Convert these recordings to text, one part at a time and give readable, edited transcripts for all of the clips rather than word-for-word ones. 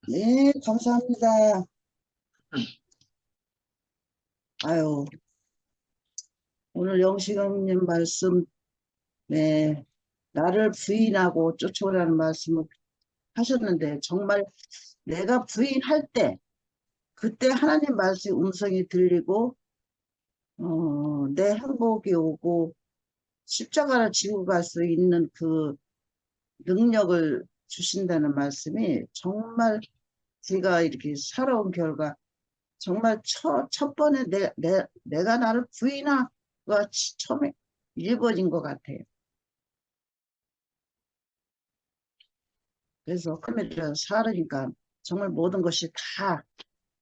네, 감사합니다. 아유, 오늘 영식형님 말씀, 네, 나를 부인하고 쫓아오라는 말씀을 하셨는데, 정말 내가 부인할 때, 그때 하나님 말씀 음성이 들리고, 내 행복이 오고, 십자가를 지고 갈 수 있는 그 능력을 주신다는 말씀이 정말 제가 이렇게 살아온 결과, 정말 첫 번에 내가 나를 부인하가 처음에 이루어진 것 같아요. 그래서 하늘을 살으니까 정말 모든 것이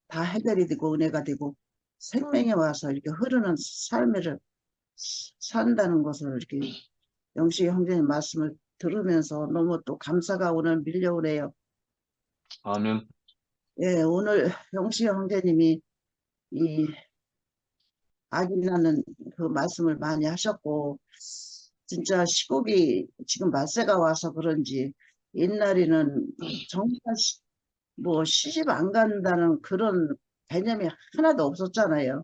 다 해결이 되고 은혜가 되고 생명이 와서 이렇게 흐르는 삶을 산다는 것을 이렇게 영식 형제님 말씀을 들으면서 너무 또 감사가 오늘 밀려오네요. 아멘. 예, 오늘 영식 형제님이 이 아기 낳는 그 말씀을 많이 하셨고, 진짜 시국이 지금 말세가 와서 그런지 옛날에는 정말 뭐 시집 안 간다는 그런 개념이 하나도 없었잖아요.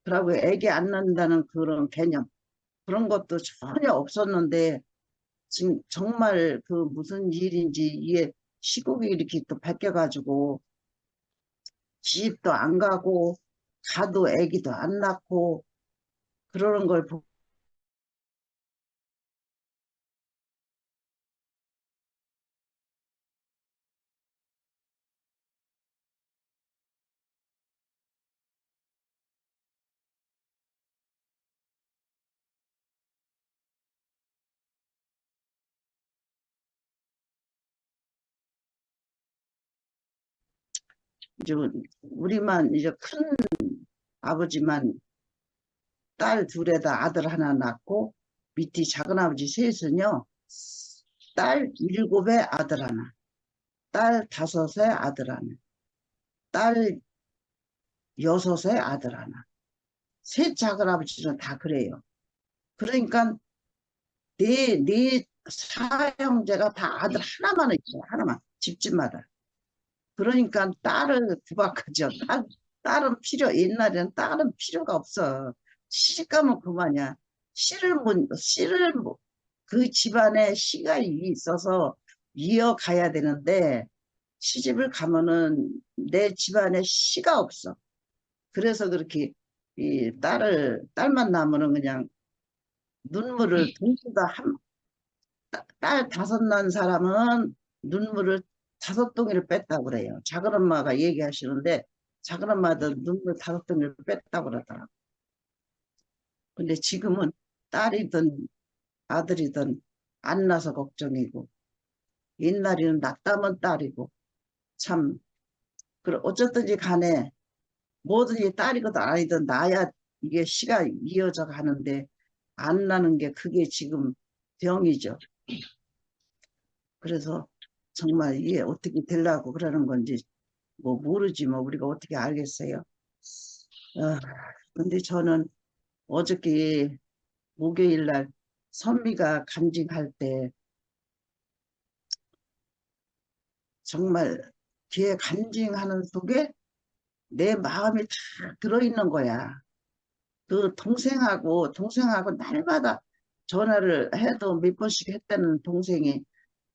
그리고 애기 안 낳는다는 그런 개념, 그런 것도 전혀 없었는데 지금 정말 그 무슨 일인지 이게 시국이 이렇게 또 바뀌어가지고 시집도 안 가고 가도 애기도 안 낳고 그러는 걸 보고 이제 우리만 이제 큰 아버지만 딸 둘에다 아들 하나 낳고 밑에 작은 아버지 셋은요 딸 일곱에 아들 하나, 딸 다섯에 아들 하나, 딸 여섯에 아들 하나. 셋 작은 아버지는 다 그래요. 그러니까 네 사형제가 다 아들 하나만 있어요. 하나만 집집마다. 그러니까 딸을 구박하죠. 딸은 옛날에는 딸은 필요가 없어. 시집가면 그만이야. 그 집안에 씨가 있어서 이어가야 되는데, 시집을 가면은 내 집안에 씨가 없어. 그래서 그렇게 딸만 낳으면은 그냥 눈물을 동시다 딸 다섯 난 사람은 눈물을 다섯 동이를 뺐다고 그래요. 작은 엄마가 얘기하시는데 작은 엄마도 눈물 다섯 동이를 뺐다고 그러더라고. 근데 지금은 딸이든 아들이든 안 낳아서 걱정이고 옛날에는 낳다면 딸이고 참 그래 어쨌든지 간에 뭐든지 딸이든 아니든 낳아야 이게 시가 이어져 가는데 안 나는 게 그게 지금 병이죠. 그래서 정말 이게 어떻게 되려고 그러는 건지 뭐 모르지 뭐 우리가 어떻게 알겠어요. 근데 저는 어저께 목요일 날 선미가 간증할 때 정말 걔 간증하는 속에 내 마음이 다 들어있는 거야. 그 동생하고 날마다 전화를 해도 몇 번씩 했다는 동생이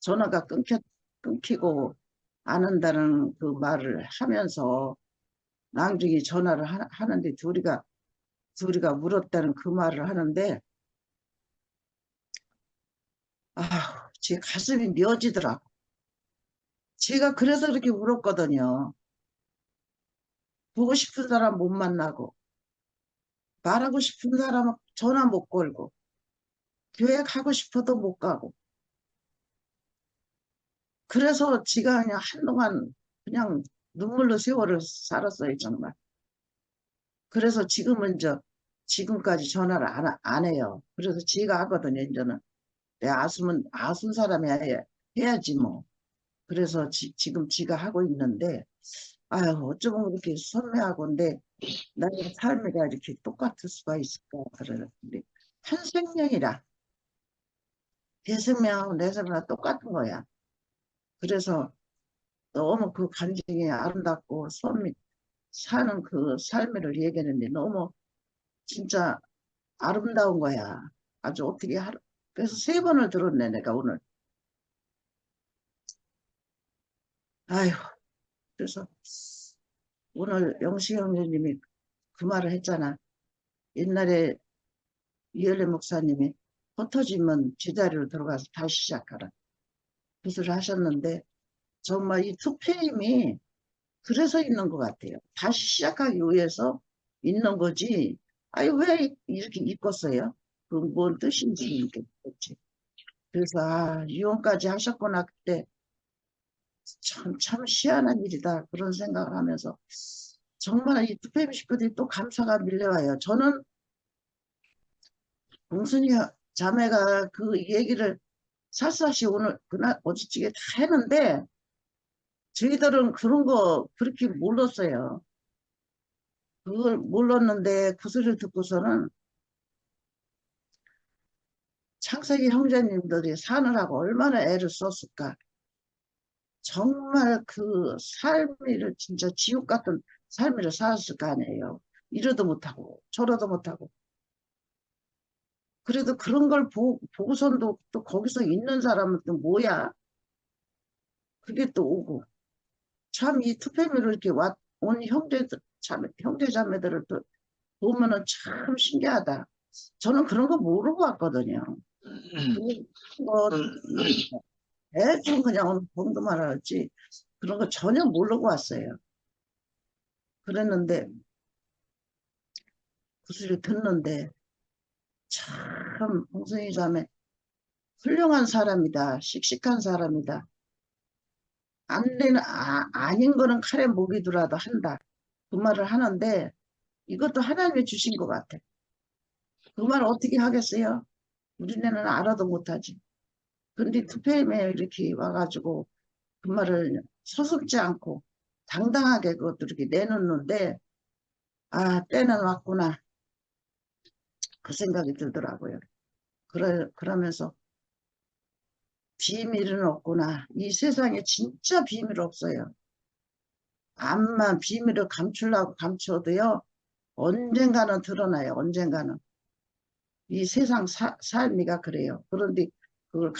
전화가 끊기고 안 한다는 그 말을 하면서 낭중이 전화를 하는데 둘이가 물었다는 그 말을 하는데 제 가슴이 뉘어지더라고. 제가 그래서 그렇게 울었거든요. 보고 싶은 사람 못 만나고 말하고 싶은 사람 전화 못 걸고 교회 가고 싶어도 못 가고 그래서 지가 그냥 한동안 그냥 눈물로 세월을 살았어요 정말. 그래서 지금까지 전화를 안 해요. 그래서 지가 하거든요 이제는. 내 아순 사람이 해야지 뭐. 그래서 지금 지가 하고 있는데 아유 어쩌면 그렇게 선매하고인데 나의 삶이가 이렇게 똑같을 수가 있을까 그러는데 한 생명이라 내 생명하고 내 생명하고 똑같은 거야. 그래서 너무 그 감정이 아름답고 손 사는 그 삶을 얘기하는데 너무 진짜 아름다운 거야. 아주 어떻게 하루, 그래서 세 번을 들었네, 내가 오늘. 아휴, 그래서 오늘 영식 형제님이 그 말을 했잖아. 옛날에 이열래 목사님이 흩어지면 제자리로 들어가서 다시 시작하라. 그 소리를 하셨는데, 정말 이 투페임이 그래서 있는 것 같아요. 다시 시작하기 위해서 있는 거지. 아니, 왜 이렇게 입었어요? 그 뭔 뜻인지 모르겠지. 그래서, 아, 이혼까지 하셨구나. 그때 참 희한한 일이다. 그런 생각을 하면서. 정말 이 투페임 식구들이 또 감사가 밀려와요. 저는 봉순이 자매가 그 얘기를 샅샅이 오늘, 그날, 어저께 다 했는데, 저희들은 그런 거 그렇게 몰랐어요. 그걸 몰랐는데 그 소리를 듣고서는 창세기 형제님들이 사느라고 얼마나 애를 썼을까. 정말 그 삶을 진짜 지옥 같은 삶을 살았을 거 아니에요. 이러도 못하고 저러도 못하고. 그래도 그런 걸 보고선도 또 거기서 있는 사람은 또 뭐야? 그게 또 오고. 참 이 투표미로 이렇게 온 형제들, 형제 자매들을 또 보면은 참 신기하다. 저는 그런 거 모르고 왔거든요. 그런 거 대충 그냥 오늘 정도만 알았지 그런 거 전혀 모르고 왔어요. 그랬는데 그 소리 듣는데 참 홍성희 자매 훌륭한 사람이다. 씩씩한 사람이다. 안 되는 아닌 거는 칼에 목이더라도 한다. 그 말을 하는데 이것도 하나님이 주신 것 같아. 그 말 어떻게 하겠어요? 우리네는 알아도 못하지. 근데 투표임에 이렇게 와가지고 그 말을 서슴지 않고 당당하게 그것도 이렇게 내놓는데 아 때는 왔구나 그 생각이 들더라고요. 그러면서 비밀은 없구나. 이 세상에 진짜 비밀 없어요. 암만 비밀을 감추려고 감춰도요. 언젠가는 드러나요. 언젠가는. 이 세상 삶이가 그래요. 그런데 그걸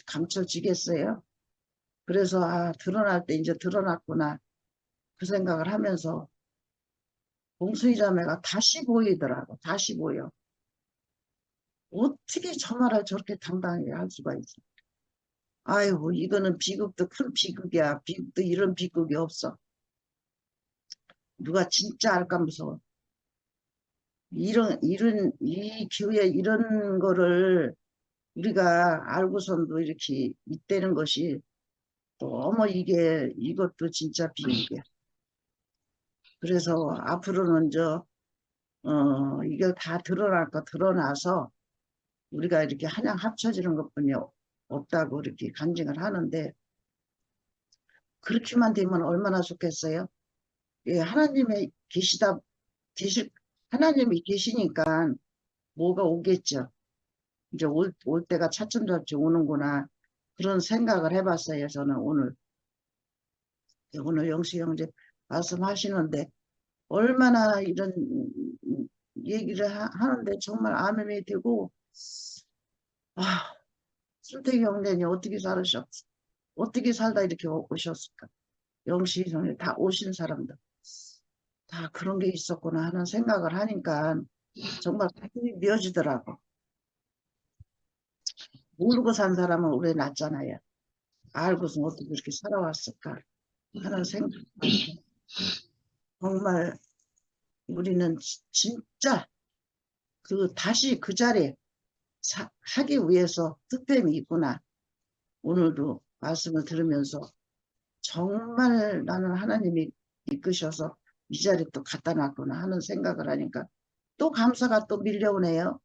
감춰지겠어요? 그래서 아 드러날 때 이제 드러났구나. 그 생각을 하면서 봉수희 자매가 다시 보이더라고. 다시 보여. 어떻게 저 말을 저렇게 당당하게 할 수가 있어. 아이고 이거는 비극도 큰 비극이야. 비극도 이런 비극이 없어. 누가 진짜 알까 무서워. 이 기회에 이런 거를 우리가 알고선도 이렇게 있다는 것이 너무 이것도 진짜 비극이야. 그래서 앞으로는 이게 다 드러날 거 드러나서 우리가 이렇게 한양 합쳐지는 것뿐이 없다고 이렇게 간증을 하는데 그렇게만 되면 얼마나 좋겠어요? 예, 계실, 하나님이 계시니까 뭐가 오겠죠. 이제 올 때가 차츰차츰 오는구나. 그런 생각을 해봤어요. 저는 오늘 영식 형제 말씀하시는데 얼마나 이런 얘기를 하는데 정말 아멘이 되고 아, 순택이 형제님 어떻게 살으셨어? 어떻게 살다 이렇게 오셨을까? 영식 형제 다 오신 사람들 다 그런 게 있었구나 하는 생각을 하니까 정말 가슴이 미어지더라고. 모르고 산 사람은 오래 낫잖아요. 알고서 어떻게 그렇게 살아왔을까 하는 생각. 정말 우리는 진짜 다시 그 자리에 하기 위해서 특별히 있구나. 오늘도 말씀을 들으면서 정말 나는 하나님이 이끄셔서 이 자리에 또 갖다 놨구나 하는 생각을 하니까 또 감사가 또 밀려오네요.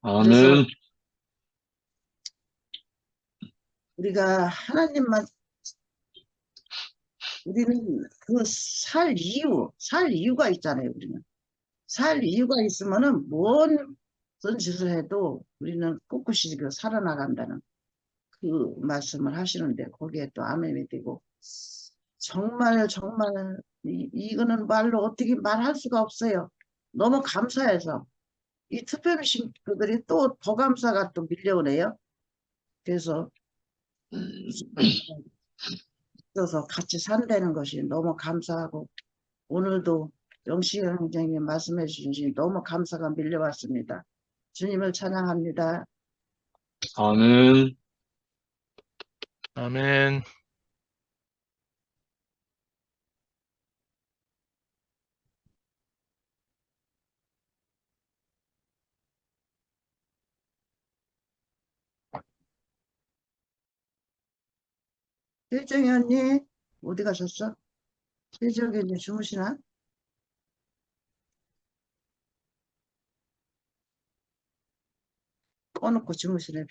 그래서 아멘. 우리가 하나님만 우리는 그 살 이유가 있잖아요. 우리는 살 이유가 있으면은 뭔 짓을 해도 우리는 꿋꿋이 살아나간다는 그 말씀을 하시는데 거기에 또 아멘이 되고 정말 정말 이거는 말로 어떻게 말할 수가 없어요. 너무 감사해서 이 특별 식구들이 또 더 감사가 또 밀려오네요. 그래서 있어서 같이 산다는 것이 너무 감사하고 오늘도 영식 형제님 말씀해 주신 너무 감사가 밀려왔습니다. 주님을 찬양합니다. 아멘. 아멘. 필정이 언니 어디 가셨어? 필정이 언니 주무시나? 꺼놓고 주무시네.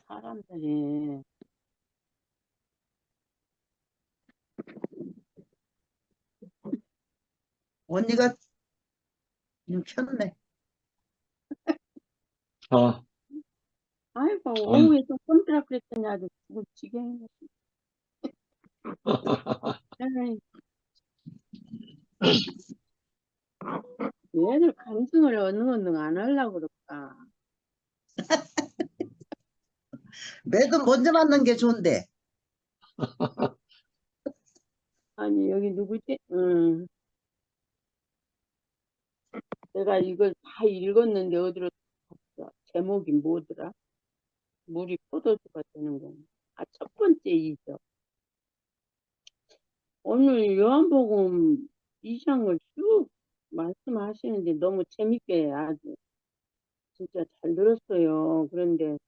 사람들이 언니가 켰네. 아, 아이고 전, 오후에 좀 꼼짝 그랬더니 아주 죽을 지경이네. 에이, 얘들 간증을 어느 안 하려고 그럴까. 매도 먼저 맞는 게 좋은데. 아니 여기 누구지? 내가 이걸 다 읽었는데 어디로 갔어? 제목이 뭐더라? 물이 포도주가 되는 거. 아, 첫 번째 이죠. 오늘 요한복음 2장을 쭉 말씀하시는데 너무 재밌게 아주 진짜 잘 들었어요. 그런데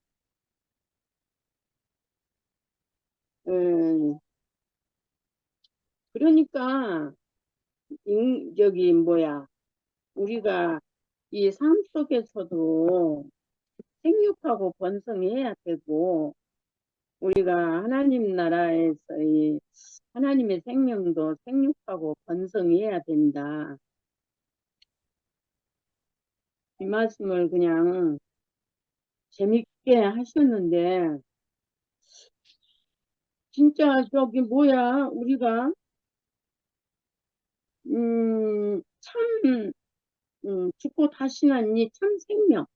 그러니까 저기 뭐야 우리가 이 삶 속에서도 생육하고 번성해야 되고 우리가 하나님 나라에서 이 하나님의 생명도 생육하고 번성해야 된다. 이 말씀을 그냥 재밌게 하셨는데 진짜 저기 뭐야 우리가 참 죽고 다시 나니 참 생명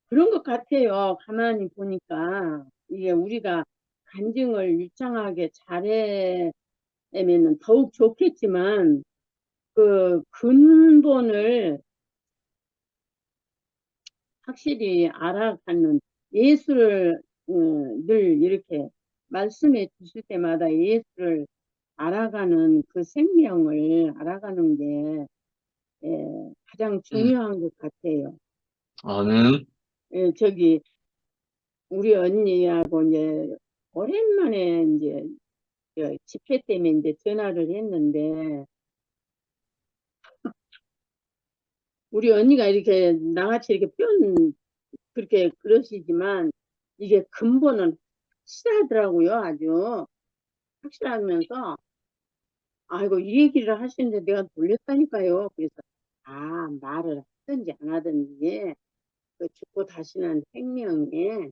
그런 것 같아요. 가만히 보니까 이게 우리가 간증을 유창하게 잘해내면 더욱 좋겠지만 그 근본을 확실히 알아가는 예수를 늘 이렇게 말씀해 주실 때마다 예수를 알아가는 그 생명을 알아가는 게 가장 중요한 것 같아요. 아멘. 저기 우리 언니하고 이제 오랜만에 이제 집회 때문에 이제 전화를 했는데 우리 언니가 이렇게 나같이 이렇게 그렇게 그러시지만 이게 근본은 확실하더라고요. 아주 확실하면서 아이고 이 얘기를 하시는데 내가 놀랬다니까요. 그래서 말을 하든지 안 하든지 그 죽고 다시는 생명에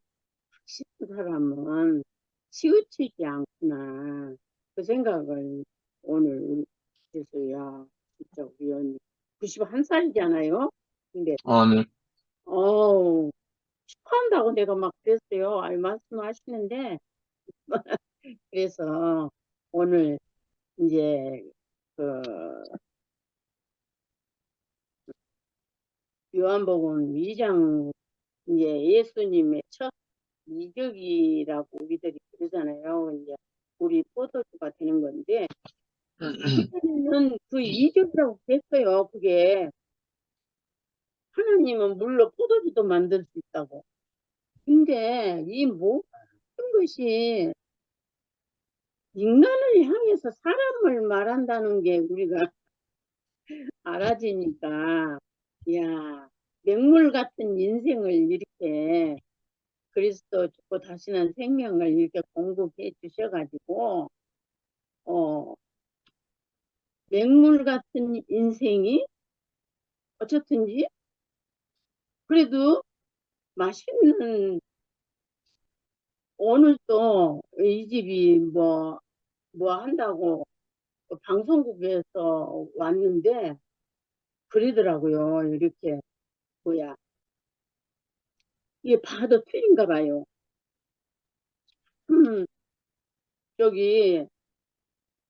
확실한 사람은 치우치지 않구나 그 생각을 오늘 그래서 야 진짜 우리 언니 91살이잖아요. 근데 아멘. 축하한다고 내가 막 그랬어요. 말씀하시는데 그래서 오늘 이제 그 요한복음 2장 이제 예수님의 첫 이적이라고 우리들이 그러잖아요. 이제 우리 포도주가 되는 건데 그때는 그 이적이라고 그랬어요. 그게 하나님은 물로 포도주도 만들 수 있다고. 근데 이 모든 것이 인간을 향해서 사람을 말한다는 게 우리가 알아지니까 야 맹물 같은 인생을 이렇게 그리스도 죽고 다시는 생명을 이렇게 공급해 주셔가지고, 맹물 같은 인생이 어쨌든지 그래도 맛있는, 오늘 또 이 집이 뭐 한다고 방송국에서 왔는데 그러더라고요. 이렇게 뭐야, 이게 봐도 틀린가 봐요. 저기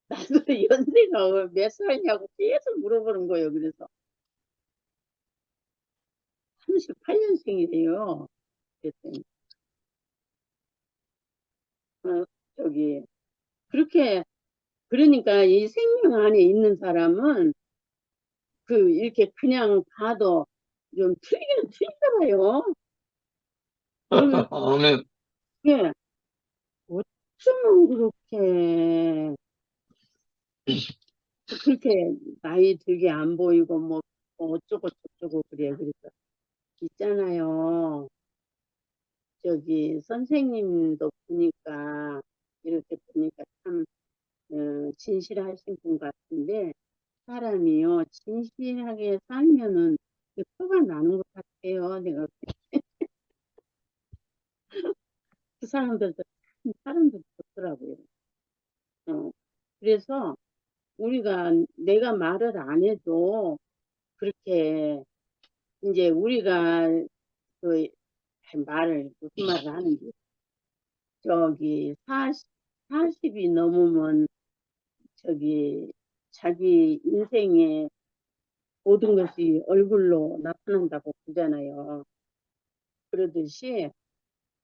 나도 연세가 몇 살이냐고 계속 물어보는 거예요. 그래서 38년생이래요. 그랬더니 저기 그렇게, 그러니까 이 생명 안에 있는 사람은 그 이렇게 그냥 봐도 좀 틀리기는 틀린가 봐요. 그러면 아멘. 예, 어쩌면 그렇게 나이 들게 안 보이고 뭐 어쩌고 저쩌고 그래. 그래서 있잖아요. 저기 선생님도 보니까 이렇게 보니까 참 진실하신 분 같은데, 사람이요 진실하게 살면은 그 표가 나는 것 같아요. 내가 그 사람들도 참 사람들 좋더라고요. 어. 그래서 우리가 내가 말을 안 해도 그렇게 이제 우리가 그 말을 무슨 말을 하는지, 저기 40이 넘으면 저기 자기 인생의 모든 것이 얼굴로 나타난다고 그러잖아요. 그러듯이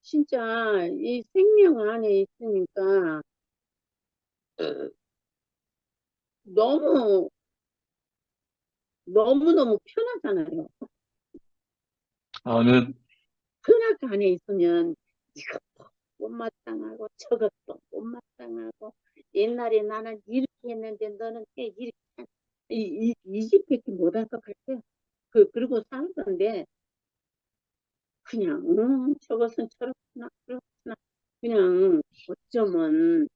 진짜 이 생명 안에 있으니까 너무 너무너무 편하잖아요. 아멘. 편하게 안에 있으면 이것도 못마땅하고 저것도 못마땅하고, 옛날에 나는 이렇게 했는데 너는 왜 이렇게 이 집밖에 못할 것 같아요. 그러고 살던데 그냥 저것은 저렇구나 그렇구나, 그냥 어쩌면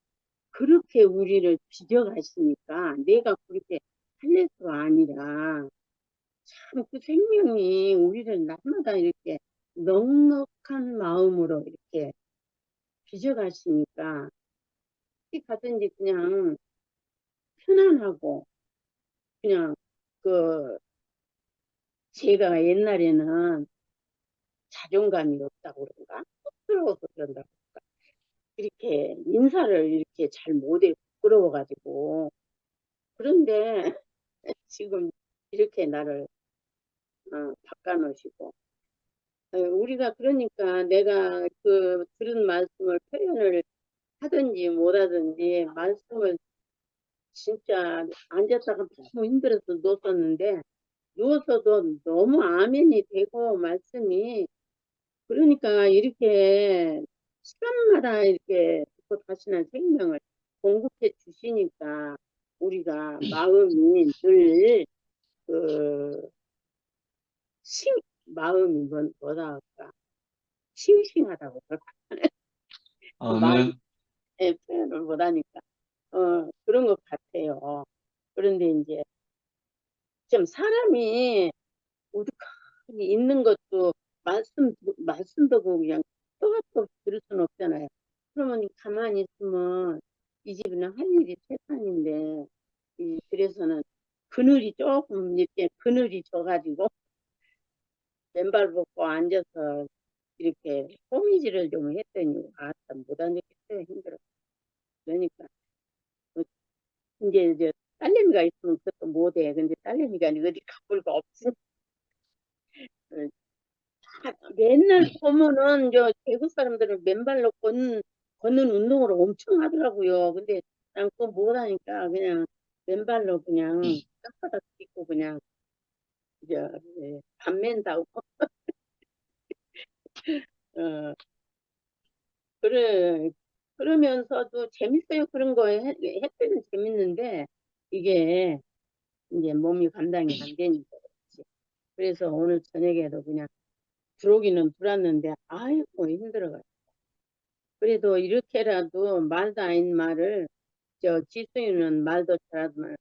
그렇게 우리를 비겨가시니까 내가 그렇게 할래서가 아니라 참 그 생명이 우리를 날마다 이렇게 넉넉한 마음으로 이렇게 빚어가시니까 어디 가든지 그냥 편안하고, 그냥 그 제가 옛날에는 자존감이 없다고 그런가? 쑥스러워서 그런다고 그런가? 이렇게 인사를 이렇게 잘 못해 부끄러워가지고. 그런데 지금 이렇게 나를 바꿔놓으시고, 우리가 그러니까 내가 그 들은 말씀을 표현을 하든지 못하든지 말씀을 진짜 앉았다가 너무 힘들어서 누웠었는데, 누워서도 너무 아멘이 되고 말씀이, 그러니까 이렇게 시간마다 이렇게 또 다시는 생명을 공급해 주시니까 우리가 마음이 늘 그, 마음이 뭐라 할까, 싱싱하다고 그럴까? 그 말이 아멘. 표현을 못하니까 그런 것 같아요. 그런데 이제 좀 사람이 우두커니 있는 것도 말씀 듣고 그냥 또각또각 들을 수는 없잖아요. 그러면 가만히 있으면 이 집은 할 일이 세상인데, 그래서는 그늘이 조금 이렇게 그늘이 져가지고 맨발 벗고 앉아서 이렇게 호미질을 좀 했더니 못 앉겠어요. 힘들어. 그러니까 이제 딸내미가 있으면 그것도 못해. 근데 딸내미가 어디 가볼 거 없으니 맨날 보면은 저 대구 사람들은 맨발로 걷는 운동을 엄청 하더라고요. 근데 난 그거 못하니까 그냥 맨발로 그냥 땅바닥 딛고 그냥 저 밥 맨다고. 어, 그래. 그러면서도 재밌어요. 그런 거 때는 재밌는데 이게 이제 몸이 감당이 안 되니까 그렇지. 그래서 오늘 저녁에도 그냥 들어오기는 들어왔는데 아이고 힘들어가지고. 그래도 이렇게라도 말도 아닌 말을 지승이는 말도 잘하더만.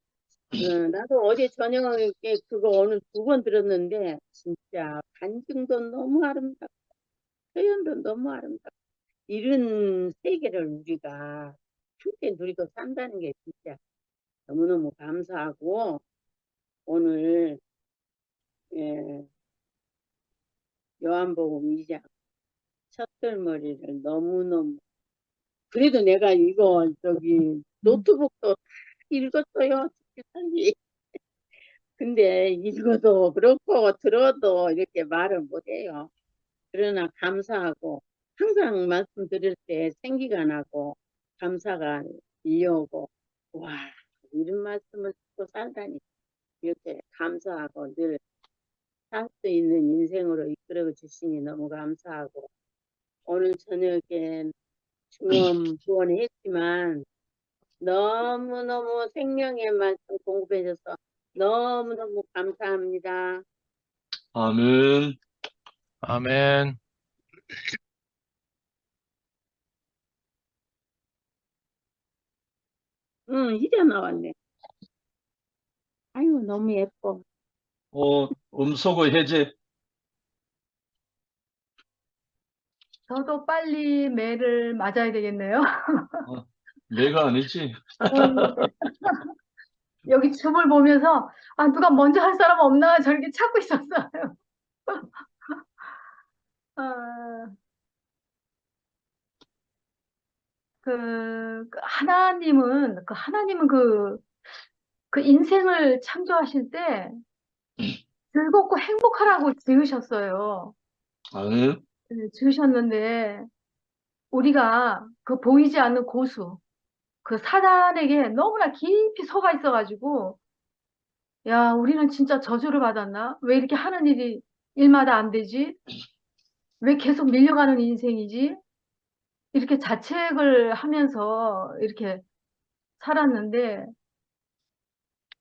나도 어제 저녁에 그거 어느 2번 들었는데 진짜 간증도 너무 아름답고 표현도 너무 아름답고 이런 세계를 우리가 함께 누리고 산다는 게 진짜 너무너무 감사하고 오늘 예, 요한복음 2장 첫글머리를 너무너무 그래도 내가 이거 노트북도 다 읽었어요. 특별히. 근데 읽어도 그렇고 들어도 이렇게 말을 못해요. 그러나 감사하고 항상 말씀드릴 때 생기가 나고 감사가 밀려오고 와 이런 말씀을 듣고 살다니 이렇게 감사하고 늘 살 수 있는 인생으로 이끌어 주시니 너무 감사하고 오늘 저녁에 중원 후원했지만 너무너무 생명의 말씀 공급해 줘서 너무너무 감사합니다. 아멘. 아멘. 응, 이제 나왔네. 아유, 너무 예뻐. 음소거 해제. 저도 빨리 매를 맞아야 되겠네요. 내가 아니지. 여기 줌을 보면서 누가 먼저 할 사람 없나 저렇게 찾고 있었어요. 아, 하나님은 그 인생을 창조하실 때 즐겁고 행복하라고 지으셨어요. 아멘. 지으셨는데 우리가 그 보이지 않는 고수, 그 사단에게 너무나 깊이 속아 있어가지고 야, 우리는 진짜 저주를 받았나? 왜 이렇게 하는 일마다 안 되지? 왜 계속 밀려가는 인생이지? 이렇게 자책을 하면서 이렇게 살았는데,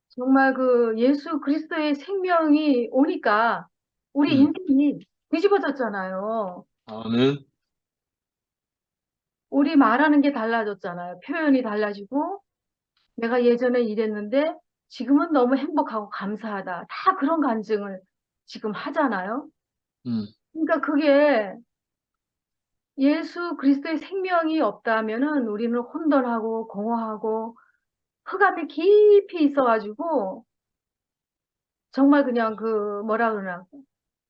정말 그 예수 그리스도의 생명이 오니까 우리 인생이 뒤집어졌잖아요. 아멘. 우리 말하는 게 달라졌잖아요. 표현이 달라지고, 내가 예전에 이랬는데 지금은 너무 행복하고 감사하다. 다 그런 간증을 지금 하잖아요. 음, 그러니까 그게 예수 그리스도의 생명이 없다면은 우리는 혼돈하고 공허하고 흑암에 깊이 있어가지고 정말 그냥 뭐라 그러나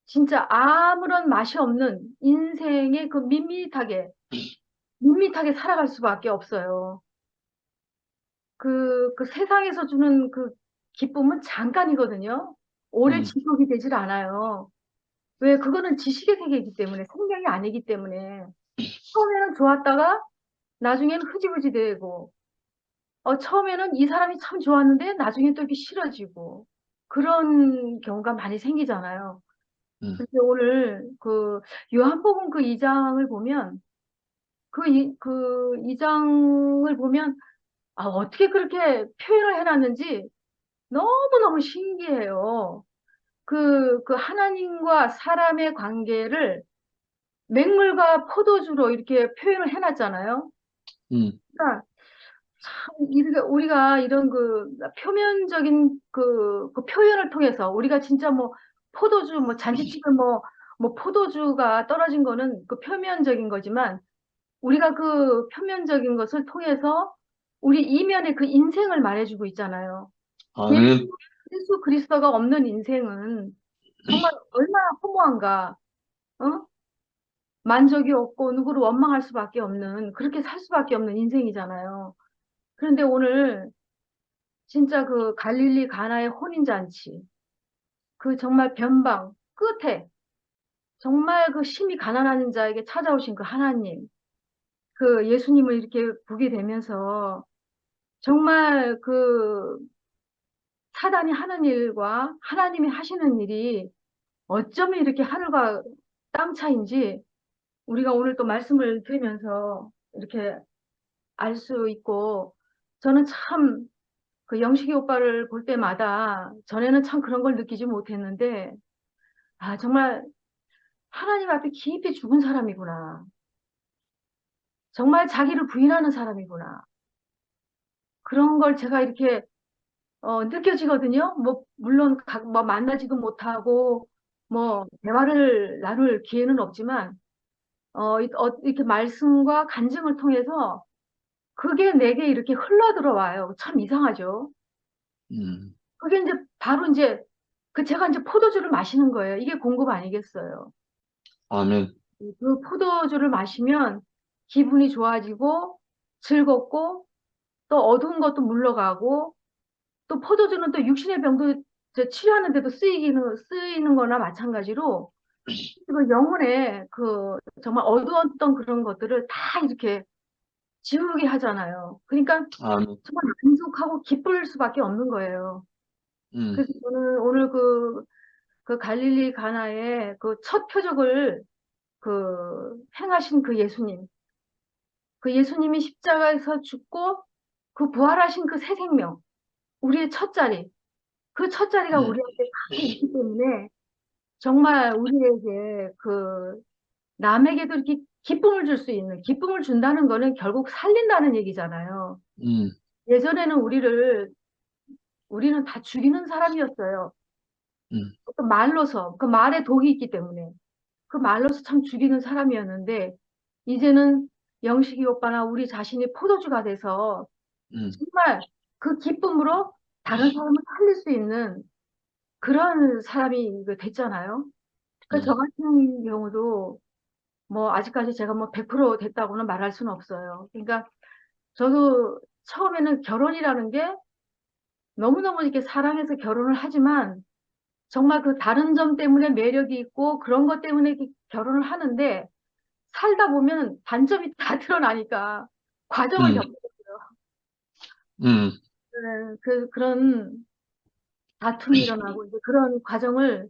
진짜 아무런 맛이 없는 인생의 밋밋하게 살아갈 수밖에 없어요. 그 세상에서 주는 그 기쁨은 잠깐이거든요. 오래 음, 지속이 되질 않아요. 왜? 그거는 지식의 세계이기 때문에 생명이 아니기 때문에 처음에는 좋았다가 나중에는 흐지부지 되고 처음에는 이 사람이 참 좋았는데 나중에 또 이렇게 싫어지고 그런 경우가 많이 생기잖아요. 음, 근데 오늘 요한복음 그 2장을 보면 그 2장을 보면 어떻게 그렇게 표현을 해놨는지 너무너무 신기해요. 그 하나님과 사람의 관계를 맹물과 포도주로 이렇게 표현을 해놨잖아요. 음, 그러니까 우리가 이런 표면적인 그 표현을 통해서 우리가 진짜 뭐 포도주, 뭐 잔치집에 뭐 포도주가 떨어진 거는 그 표면적인 거지만 우리가 그 표면적인 것을 통해서 우리 이면의 그 인생을 말해주고 있잖아요. 아멘. 예수 그리스도가 없는 인생은 정말 얼마나 허무한가, 어? 만족이 없고 누구를 원망할 수밖에 없는, 그렇게 살 수밖에 없는 인생이잖아요. 그런데 오늘 진짜 그 갈릴리 가나의 혼인잔치, 그 정말 변방 끝에 정말 그 심히 가난한 자에게 찾아오신 그 하나님, 그 예수님을 이렇게 보게 되면서 정말 그 사단이 하는 일과 하나님이 하시는 일이 어쩌면 이렇게 하늘과 땅 차이인지 우리가 오늘 또 말씀을 들으면서 이렇게 알 수 있고 저는 참 그 영식이 오빠를 볼 때마다 전에는 참 그런 걸 느끼지 못했는데 정말 하나님 앞에 깊이 죽은 사람이구나. 정말 자기를 부인하는 사람이구나. 그런 걸 제가 이렇게 느껴지거든요. 뭐 물론 뭐 만나지도 못하고 뭐 대화를 나눌 기회는 없지만 이렇게 말씀과 간증을 통해서 그게 내게 이렇게 흘러 들어와요. 참 이상하죠. 음, 그게 이제 바로 이제 제가 이제 포도주를 마시는 거예요. 이게 공급 아니겠어요. 아멘. 그 포도주를 마시면 기분이 좋아지고 즐겁고 또 어두운 것도 물러가고 또 포도주는 또 육신의 병도 치료하는 데도 쓰이는 거나 마찬가지로 그 영혼의 정말 어두웠던 그런 것들을 다 이렇게 지우게 하잖아요. 그러니까 아멘. 정말 만족하고 기쁠 수밖에 없는 거예요. 음, 그래서 저는 오늘 그 갈릴리 가나의 그 첫 표적을 행하신 그 예수님, 그 예수님이 십자가에서 죽고 그 부활하신 그 새 생명, 우리의 첫 자리, 그 첫 자리가 음, 우리한테 다 있기 때문에 정말 우리에게 남에게도 이렇게 기쁨을 줄 수 있는, 기쁨을 준다는 거는 결국 살린다는 얘기잖아요. 음, 예전에는 우리는 다 죽이는 사람이었어요. 음, 또 말로서, 그 말에 독이 있기 때문에. 그 말로서 참 죽이는 사람이었는데, 이제는 영식이 오빠나 우리 자신이 포도주가 돼서 음, 정말 그 기쁨으로 다른 사람을 살릴 수 있는 그런 사람이 됐잖아요. 그 저 음, 같은 경우도 뭐 아직까지 제가 뭐 100% 됐다고는 말할 수는 없어요. 그러니까 저도 처음에는 결혼이라는 게 너무너무 이렇게 사랑해서 결혼을 하지만 정말 그 다른 점 때문에 매력이 있고 그런 것 때문에 이렇게 결혼을 하는데 살다 보면 단점이 다 드러나니까 과정을 음, 겪어요. 음, 그런 다툼이 일어나고 이제 그런 과정을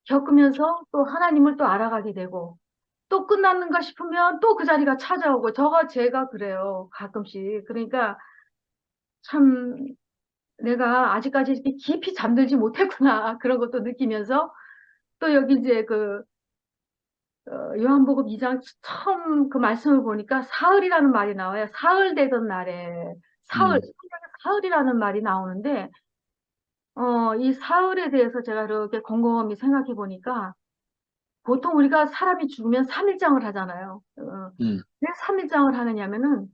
겪으면서 또 하나님을 또 알아가게 되고 또 끝났는가 싶으면 또 그 자리가 찾아오고 제가 그래요. 가끔씩. 그러니까 참 내가 아직까지 이렇게 깊이 잠들지 못했구나. 그런 것도 느끼면서 또 여기 이제 요한복음 2장 처음 그 말씀을 보니까 사흘이라는 말이 나와요. 사흘 되던 날에 음, 성경에 사흘이라는 말이 나오는데 이 사흘에 대해서 제가 이렇게 곰곰이 생각해 보니까 보통 우리가 사람이 죽으면 3일장을 하잖아요. 음, 왜 3일장을 하느냐면은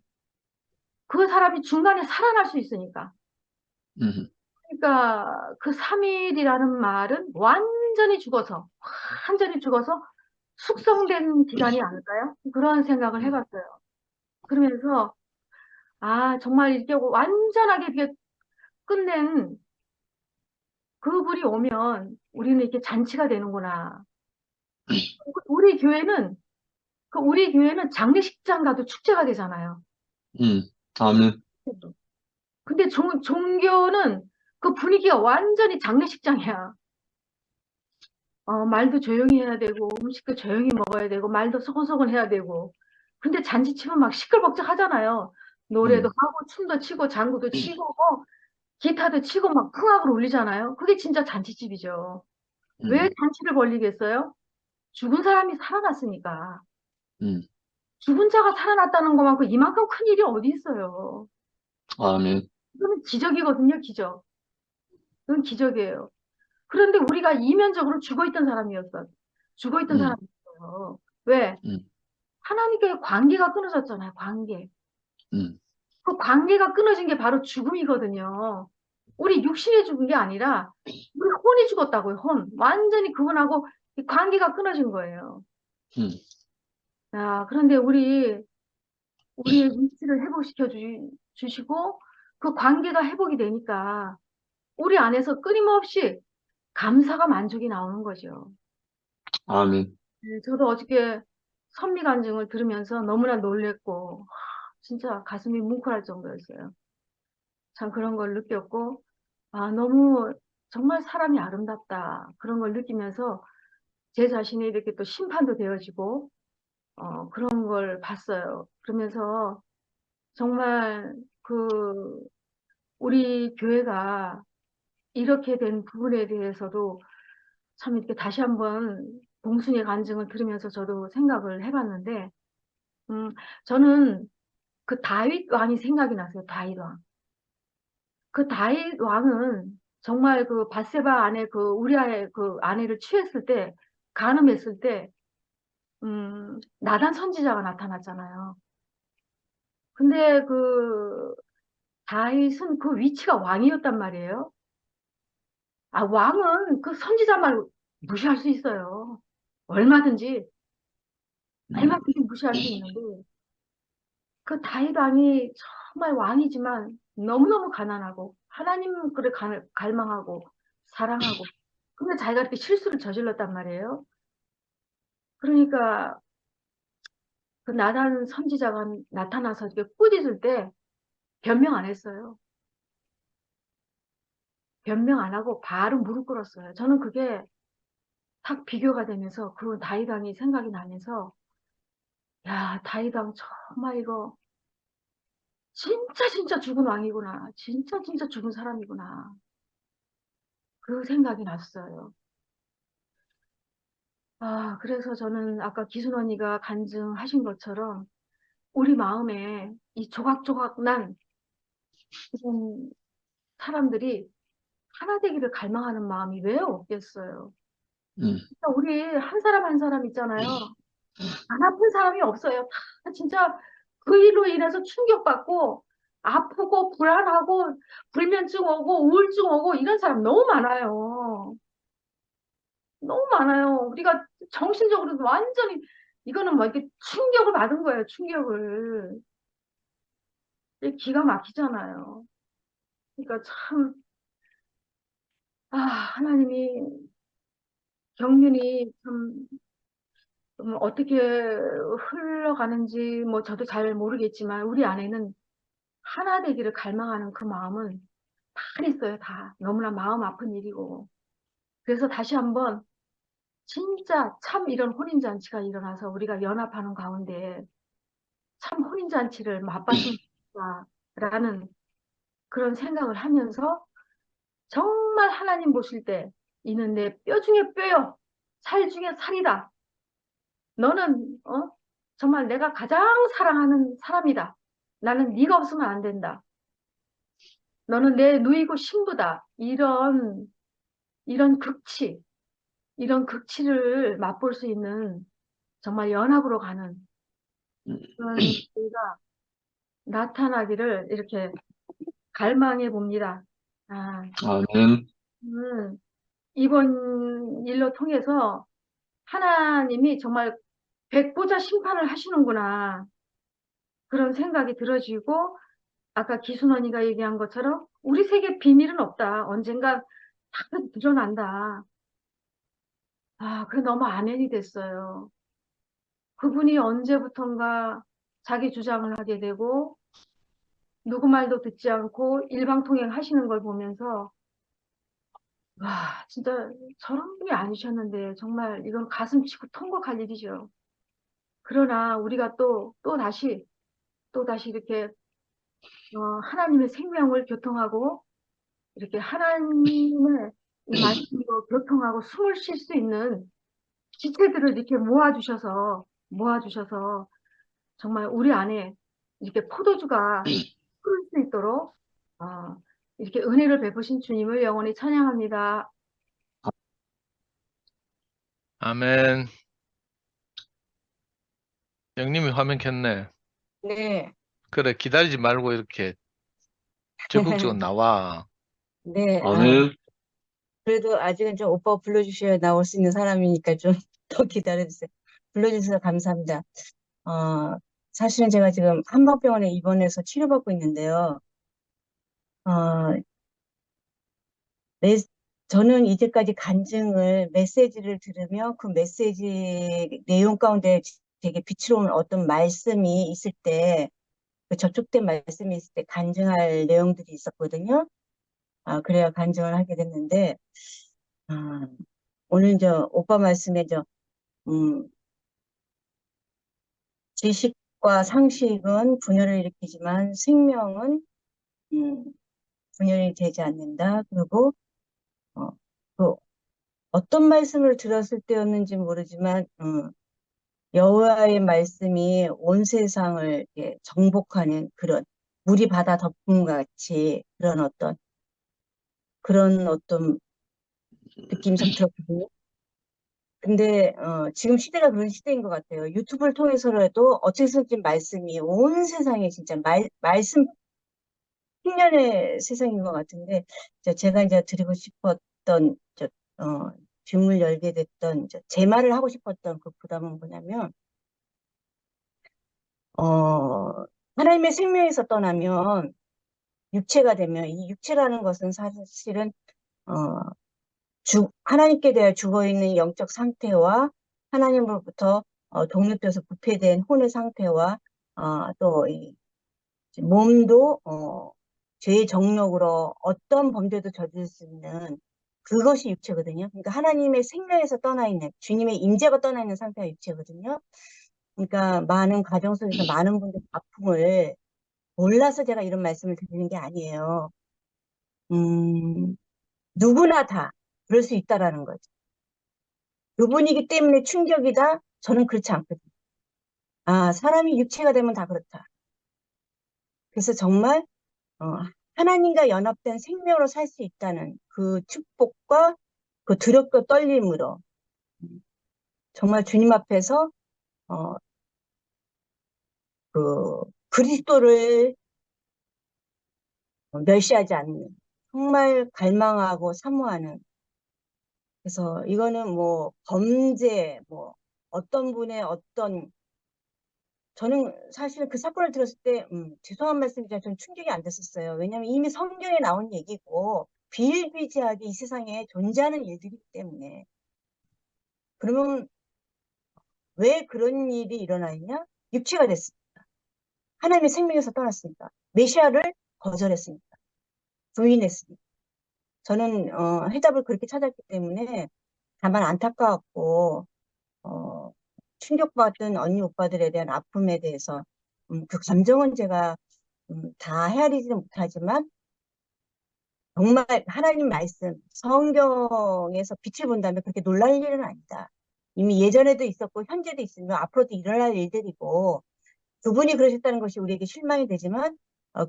그 사람이 중간에 살아날 수 있으니까. 음, 그러니까 그 3일이라는 말은 완전히 죽어서 숙성된 기간이 아닐까요? 그런 생각을 해봤어요. 그러면서 정말 이렇게 완전하게 이렇게 끝낸 그분이 오면 우리는 이렇게 잔치가 되는구나. 우리 교회는 우리 교회는 장례식장 가도 축제가 되잖아요. 아멘. 근데 종교는 그 분위기가 완전히 장례식장이야. 말도 조용히 해야 되고, 음식도 조용히 먹어야 되고, 말도 소곤소곤 해야 되고. 근데 잔치치면 막 시끌벅적 하잖아요. 노래도 음, 하고, 춤도 치고, 장구도 치고, 기타도 치고, 막 풍악을 울리잖아요. 그게 진짜 잔치집이죠. 왜 음, 잔치를 벌리겠어요? 죽은 사람이 살아났으니까. 음, 죽은 자가 살아났다는 것만큼 이만큼 큰 일이 어디 있어요. 아멘. 이거는 기적이거든요, 기적. 그건 기적이에요. 그런데 우리가 이면적으로 죽어있던 사람이었어. 죽어있던 음, 사람이었어요. 왜? 음, 하나님과의 관계가 끊어졌잖아요, 관계. 음, 그 관계가 끊어진 게 바로 죽음이거든요. 우리 육신이 죽은 게 아니라 우리 혼이 죽었다고요, 혼. 완전히 그분하고 이 관계가 끊어진 거예요. 음, 그런데 우리의 위치를 회복시켜 주시고 그 관계가 회복이 되니까 우리 안에서 끊임없이 감사가 만족이 나오는 거죠. 아멘. 네, 저도 어저께 선미 간증을 들으면서 너무나 놀랬고 진짜 가슴이 뭉클할 정도였어요. 참 그런 걸 느꼈고 너무 정말 사람이 아름답다 그런 걸 느끼면서 제 자신이 이렇게 또 심판도 되어지고 그런 걸 봤어요. 그러면서 정말 우리 교회가 이렇게 된 부분에 대해서도 참 이렇게 다시 한번 봉순이 간증을 들으면서 저도 생각을 해봤는데, 저는 그 다윗 왕이 생각이 났어요. 다윗 왕. 그 다윗 왕은 정말 그 바세바 아내 그 우리아의 그 아내를 취했을 때, 간음했을 때, 나단 선지자가 나타났잖아요. 근데 그 다윗은 그 위치가 왕이었단 말이에요. 아, 왕은 그 선지자 말 무시할 수 있어요. 얼마든지, 얼마든지 무시할 수 있는데, 그 다윗 왕이 정말 왕이지만 너무너무 가난하고, 하나님 그를 갈망하고, 사랑하고, 근데 자기가 이렇게 실수를 저질렀단 말이에요. 그러니까 그 나단 선지자가 나타나서 이렇게 꾸짖을 때 변명 안 했어요. 변명 안 하고 바로 무릎 꿇었어요. 저는 그게 탁 비교가 되면서 그 다윗 왕이 생각이 나면서, 야, 다윗 왕 정말 이거 진짜 진짜 죽은 왕이구나. 진짜 진짜 죽은 사람이구나. 그 생각이 났어요. 아, 그래서 저는 아까 기순 언니가 간증하신 것처럼 우리 마음에 이 조각조각 난 이런 사람들이 하나 되기를 갈망하는 마음이 왜 없겠어요. 음, 진짜 우리 한 사람 한 사람 있잖아요. 안 아픈 사람이 없어요. 다 진짜 그 일로 인해서 충격받고 아프고 불안하고 불면증 오고 우울증 오고 이런 사람 너무 많아요. 너무 많아요. 우리가 정신적으로도 완전히 이거는 뭐 이렇게 충격을 받은 거예요. 충격을. 이게 기가 막히잖아요. 그러니까 참, 하나님이 경륜이 참 어떻게 흘러가는지 뭐 저도 잘 모르겠지만 우리 안에는 하나 되기를 갈망하는 그 마음은 다 있어요. 다. 너무나 마음 아픈 일이고. 그래서 다시 한번 진짜 참 이런 혼인잔치가 일어나서 우리가 연합하는 가운데 참 혼인잔치를 맛봤으면 좋겠다라는 그런 생각을 하면서 정말 하나님 보실 때 이는 내 뼈 중에 뼈요. 살 중에 살이다. 너는 정말 내가 가장 사랑하는 사람이다. 나는 네가 없으면 안 된다. 너는 내 누이고 신부다. 이런 극치, 이런 극치를 맛볼 수 있는 정말 연합으로 가는 그런 때가 나타나기를 이렇게 갈망해 봅니다. 아, 아멘. 이번 일로 통해서 하나님이 정말 백보자 심판을 하시는구나. 그런 생각이 들어지고, 아까 기순언니가 얘기한 것처럼 우리 세계 비밀은 없다. 언젠가 다 드러난다. 아, 그게 너무 아멘이 됐어요. 그분이 언제부턴가 자기 주장을 하게 되고, 누구 말도 듣지 않고 일방통행 하시는 걸 보면서, 와, 진짜 저런 분이 아니셨는데, 정말 이건 가슴 치고 통곡할 일이죠. 그러나 우리가 또 다시 이렇게, 하나님의 생명을 교통하고, 이렇게 하나님의 이 말씀으로 교통하고 숨을 쉴 수 있는 지체들을 이렇게 모아주셔서, 정말 우리 안에 이렇게 포도주가 흐를 수 있도록, 어, 이렇게 은혜를 베푸신 주님을 영원히 찬양합니다. 아멘. 영님이 화면 켰네. 네, 그래, 기다리지 말고 이렇게 적극적으로 나와. 네. 아멘. 그래도 아직은 좀 오빠 불러주셔야 나올 수 있는 사람이니까 좀 더 기다려주세요. 불러주셔서 감사합니다. 어, 사실은 제가 지금 한방병원에 입원해서 치료받고 있는데요. 어, 메- 저는 이제까지 간증을 메시지를 들으며 그 메시지 내용 가운데 되게 빛으로 오는 어떤 말씀이 있을 때, 그 저촉된 말씀이 있을 때 간증할 내용들이 있었거든요. 그래야 간증을 하게 됐는데, 아, 오늘 오빠 말씀에 음, 지식과 상식은 분열을 일으키지만 생명은, 음, 분열이 되지 않는다. 그리고, 어, 그 어떤 말씀을 들었을 때였는지 모르지만 여호와의 말씀이 온 세상을 이렇게 정복하는 그런 물이 바다 덮음 같이 그런 어떤 느낌이 참 들었거든요. 근데 지금 시대가 그런 시대인 것 같아요. 유튜브를 통해서라도 어쨌든 말씀이 온 세상에 진짜 말씀 흉년의 세상인 것 같은데 제가 이제 드리고 싶었던 줌을 열게 됐던 제 말을 하고 싶었던 그 부담은 뭐냐면 하나님의 생명에서 떠나면 육체가 되면 이 육체라는 것은 사실은 어, 하나님께 대해 죽어있는 영적 상태와 하나님으로부터 독립돼서 부패된 혼의 상태와 또 이 몸도 죄의 정욕으로 어떤 범죄도 저지를 수 있는 그것이 육체거든요. 그러니까 하나님의 생명에서 떠나 있는 주님의 임재가 떠나 있는 상태가 육체거든요. 그러니까 많은 가정 속에서 많은 분들의 아픔을 몰라서 제가 이런 말씀을 드리는 게 아니에요. 누구나 다 그럴 수 있다라는 거죠. 그분이기 때문에 충격이다? 저는 그렇지 않거든요. 사람이 육체가 되면 다 그렇다. 그래서 정말 하나님과 연합된 생명으로 살 수 있다는 그 축복과 그 두렵고 떨림으로 정말 주님 앞에서 그 그리스도를 멸시하지 않는 정말 갈망하고 사모하는 그래서 이거는 뭐 범죄 뭐 어떤 분의 저는 사실 그 사건을 들었을 때 죄송한 말씀이지만 좀 충격이 안 됐었어요. 왜냐하면 이미 성경에 나온 얘기고 비일비재하게 이 세상에 존재하는 일들이기 때문에 그러면 왜 그런 일이 일어나 있냐? 육체가 됐습니다. 하나님의 생명에서 떠났습니다. 메시아를 거절했습니다. 부인했습니다. 저는 해답을 그렇게 찾았기 때문에 다만 안타까웠고 충격받은 언니 오빠들에 대한 아픔에 대해서 그 감정은 제가 다 헤아리지는 못하지만 정말 하나님 말씀 성경에서 빛을 본다면 그렇게 놀랄 일은 아니다. 이미 예전에도 있었고 현재도 있으며 앞으로도 일어날 일들이고 그분이 그러셨다는 것이 우리에게 실망이 되지만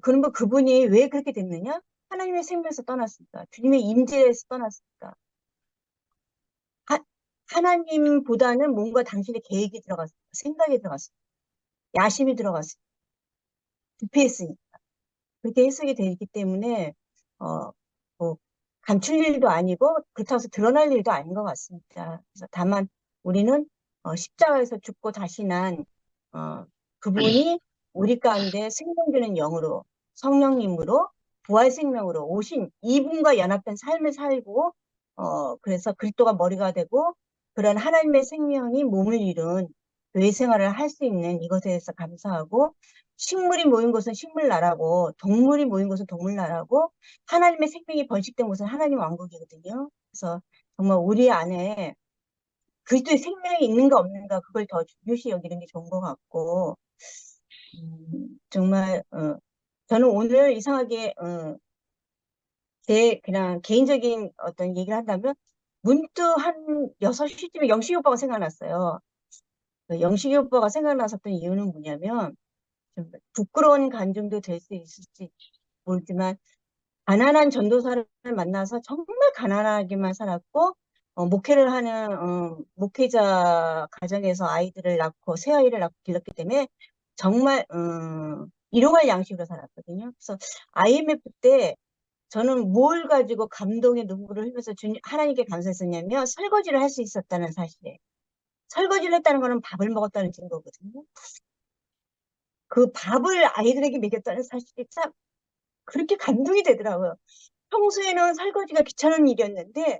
그러면 그분이 왜 그렇게 됐느냐? 하나님의 생명에서 떠났으니까 주님의 임재에서 떠났으니까 하나님보다는 뭔가 당신의 계획이 들어갔습니다. 생각이 들어갔습니다. 야심이 들어갔습니다. 부패했으니까 그렇게 해석이 되기 때문에 뭐 감출 일도 아니고 그렇다고 해서 드러날 일도 아닌 것 같습니다. 그래서 다만 우리는 십자가에서 죽고 다시 난 그분이 우리 가운데 생명 주는 영으로 성령님으로 부활 생명으로 오신 이분과 연합된 삶을 살고 그래서 그리스도가 머리가 되고 그런 하나님의 생명이 몸을 이룬 교회 생활을 할 수 있는 이것에 대해서 감사하고 식물이 모인 곳은 식물나라고 동물이 모인 곳은 동물나라고 하나님의 생명이 번식된 곳은 하나님 왕국이거든요. 그래서 정말 우리 안에 그리스도의 생명이 있는가 없는가 그걸 더 중요시 여기는 게 좋은 것 같고 정말 저는 오늘 이상하게 제 그냥 개인적인 어떤 얘기를 한다면 문득 한 6시쯤에 영식이 오빠가 생각났어요. 영식이 오빠가 생각났었던 이유는 뭐냐면 좀 부끄러운 감정도 될 수 있을지 모르지만 가난한 전도사를 만나서 정말 가난하게만 살았고 목회를 하는 목회자 가정에서 아이들을 낳고 새아이를 낳고 길렀기 때문에 정말 일용할 양식으로 살았거든요. 그래서 IMF 때 저는 뭘 가지고 감동의 눈물을 흘려서 하나님께 감사했었냐면 설거지를 할 수 있었다는 사실에 설거지를 했다는 거는 밥을 먹었다는 증거거든요. 그 밥을 아이들에게 먹였다는 사실이 참 그렇게 감동이 되더라고요. 평소에는 설거지가 귀찮은 일이었는데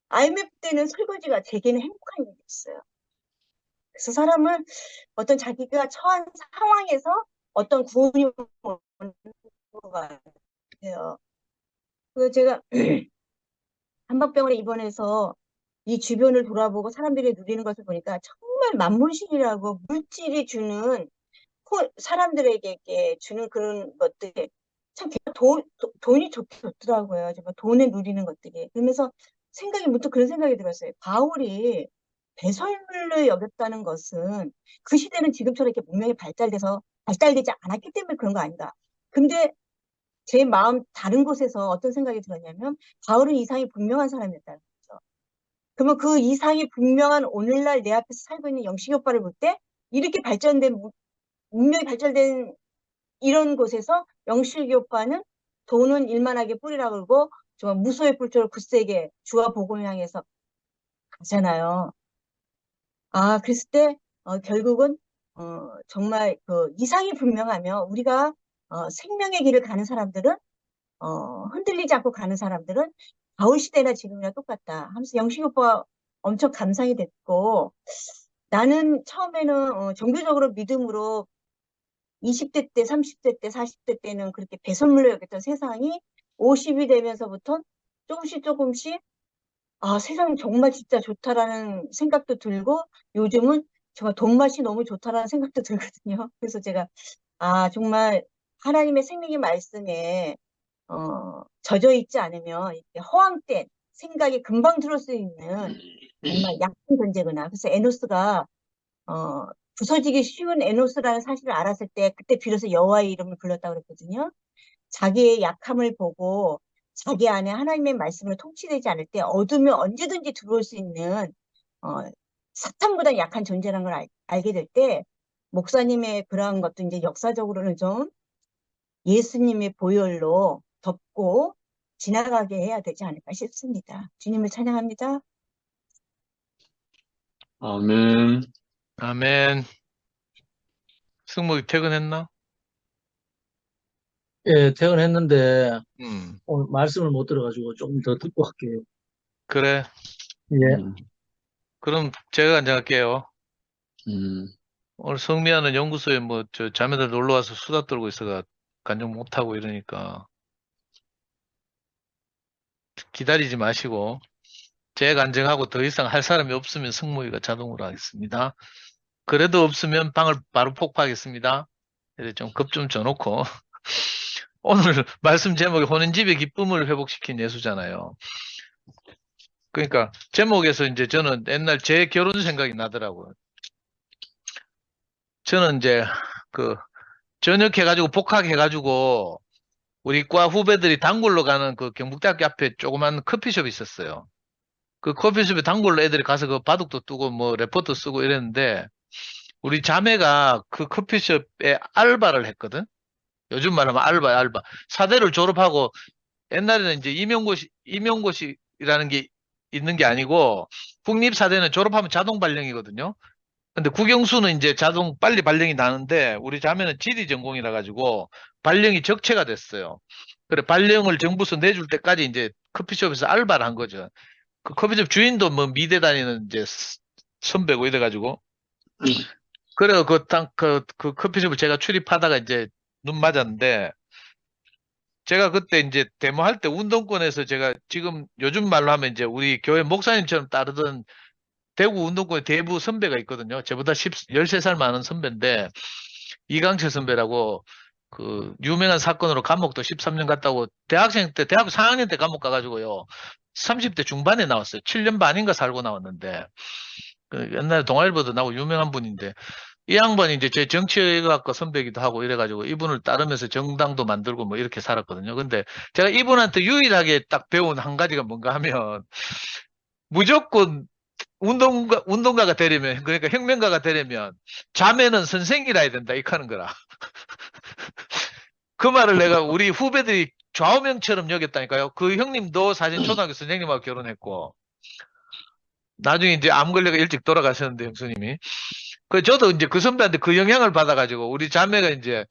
IMF 때는 설거지가 제게는 행복한 일이었어요. 그래서 사람은 어떤 자기가 처한 상황에서 어떤 구원이 오는 것 같아요. 그래서 제가 한방병원에 입원해서 이 주변을 돌아보고 사람들이 누리는 것을 보니까 정말 만문신이라고 물질이 주는 사람들에게 이렇게 주는 그런 것들이 참 돈이 좋더라고요. 정말 돈에 누리는 것들이. 그러면서 생각이 문득 그런 생각이 들었어요. 바울이 배설물로 여겼다는 것은 그 시대는 지금처럼 이렇게 문명이 발달되지 않았기 때문에 그런 거 아닌가. 근데 제 마음 다른 곳에서 어떤 생각이 들었냐면 바울은 이상이 분명한 사람이었다는 거죠. 그러면 그 이상이 분명한 오늘날 내 앞에서 살고 있는 영식이 오빠를 볼 때 이렇게 문명이 발달된 이런 곳에서 영식이 오빠는 돈은 일만하게 뿌리라 그러고 정말 무소의 뿔처럼 굳세게 주와 복음을 향해서 가잖아요. 그랬을 때 결국은 정말 그 이상이 분명하며 우리가 생명의 길을 가는 사람들은 흔들리지 않고 가는 사람들은 바울 시대나 지금이나 똑같다 하면서 영식 오빠가 엄청 감상이 됐고 나는 처음에는 종교적으로 믿음으로 20대 때, 30대 때, 40대 때는 그렇게 배설물로 여겼던 세상이 50이 되면서부터 조금씩 세상 정말 진짜 좋다라는 생각도 들고 요즘은 정말 돈맛이 너무 좋다라는 생각도 들거든요. 그래서 제가 정말 하나님의 생명의 말씀에 젖어 있지 않으면 이렇게 허황된 생각이 금방 들을 수 있는 정말 약한 존재구나. 그래서 에노스가 부서지기 쉬운 에노스라는 사실을 알았을 때 그때 비로소 여호와의 이름을 불렀다고 그랬거든요. 자기의 약함을 보고 자기 안에 하나님의 말씀으로 통치되지 않을 때 어둠이 언제든지 들어올 수 있는 사탄보다 약한 존재라는 걸 알게 될 때 목사님의 그러한 것도 이제 역사적으로는 좀 예수님의 보혈로 덮고 지나가게 해야 되지 않을까 싶습니다. 주님을 찬양합니다. 아멘. 아멘. 승목이 퇴근했나? 예, 퇴근했는데 음, 오늘 말씀을 못 들어가지고 조금 더 듣고 할게요. 그래. 예, 음, 그럼 제가 간증할게요. 음, 오늘 성미아는 연구소에 자매들 놀러 와서 수다 떨고 있어가 간증 못하고 이러니까 기다리지 마시고 제 간증하고 더 이상 할 사람이 없으면 승모이가 자동으로 하겠습니다. 그래도 없으면 방을 바로 폭파하겠습니다. 그래서 좀 급 좀 줘놓고 오늘 말씀 제목이 혼인집의 기쁨을 회복시킨 예수잖아요. 그러니까 제목에서 이제 저는 옛날 제 결혼 생각이 나더라고요. 저는 이제 그 전역해가지고 복학해가지고 우리 과 후배들이 단골로 가는 그 경북대학교 앞에 조그만 커피숍이 있었어요. 그 커피숍에 단골로 애들이 가서 그 바둑도 뜨고 뭐 레포트 쓰고 이랬는데 우리 자매가 그 커피숍에 알바를 했거든. 요즘 말하면 알바. 사대를 졸업하고 옛날에는 이제 임용고시라는 게 있는 게 아니고 국립사대는 졸업하면 자동 발령이거든요. 근데 국영수는 이제 자동 빨리 발령이 나는데 우리 자매는 지리 전공이라 가지고 발령이 적체가 됐어요. 그래 발령을 정부에서 내줄 때까지 이제 커피숍에서 알바를 한 거죠. 그 커피숍 주인도 뭐 미대 다니는 이제 선배고 이래 가지고 그래 그 커피숍을 제가 출입하다가 이제 눈 맞았는데 제가 그때 이제 데모할 때 운동권에서 제가 지금 요즘 말로 하면 이제 우리 교회 목사님처럼 따르던 대구 운동권에 대부 선배가 있거든요. 저보다 13살 많은 선배인데 이강철 선배라고 그 유명한 사건으로 감옥도 13년 갔다고 대학생 때 대학교 4학년 때 감옥 가가지고요. 30대 중반에 나왔어요. 7년 반인가 살고 나왔는데 그 옛날에 동아일보도 나오고 유명한 분인데 이 양반이 이제 제 정치의학과 선배기도 하고 이래가지고 이분을 따르면서 정당도 만들고 뭐 이렇게 살았거든요. 근데 제가 이분한테 유일하게 딱 배운 한 가지가 뭔가 하면 무조건 운동가가 되려면, 그러니까 혁명가가 되려면 자매는 선생이라 해야 된다. 이렇게 하는 거라. 그 말을 내가 우리 후배들이 좌우명처럼 여겼다니까요. 그 형님도 사실 초등학교 선생님하고 결혼했고, 나중에 이제 암 걸려가 일찍 돌아가셨는데, 형수님이. 저도 이제 그 선배한테 그 영향을 받아가지고, 우리 자매가 이제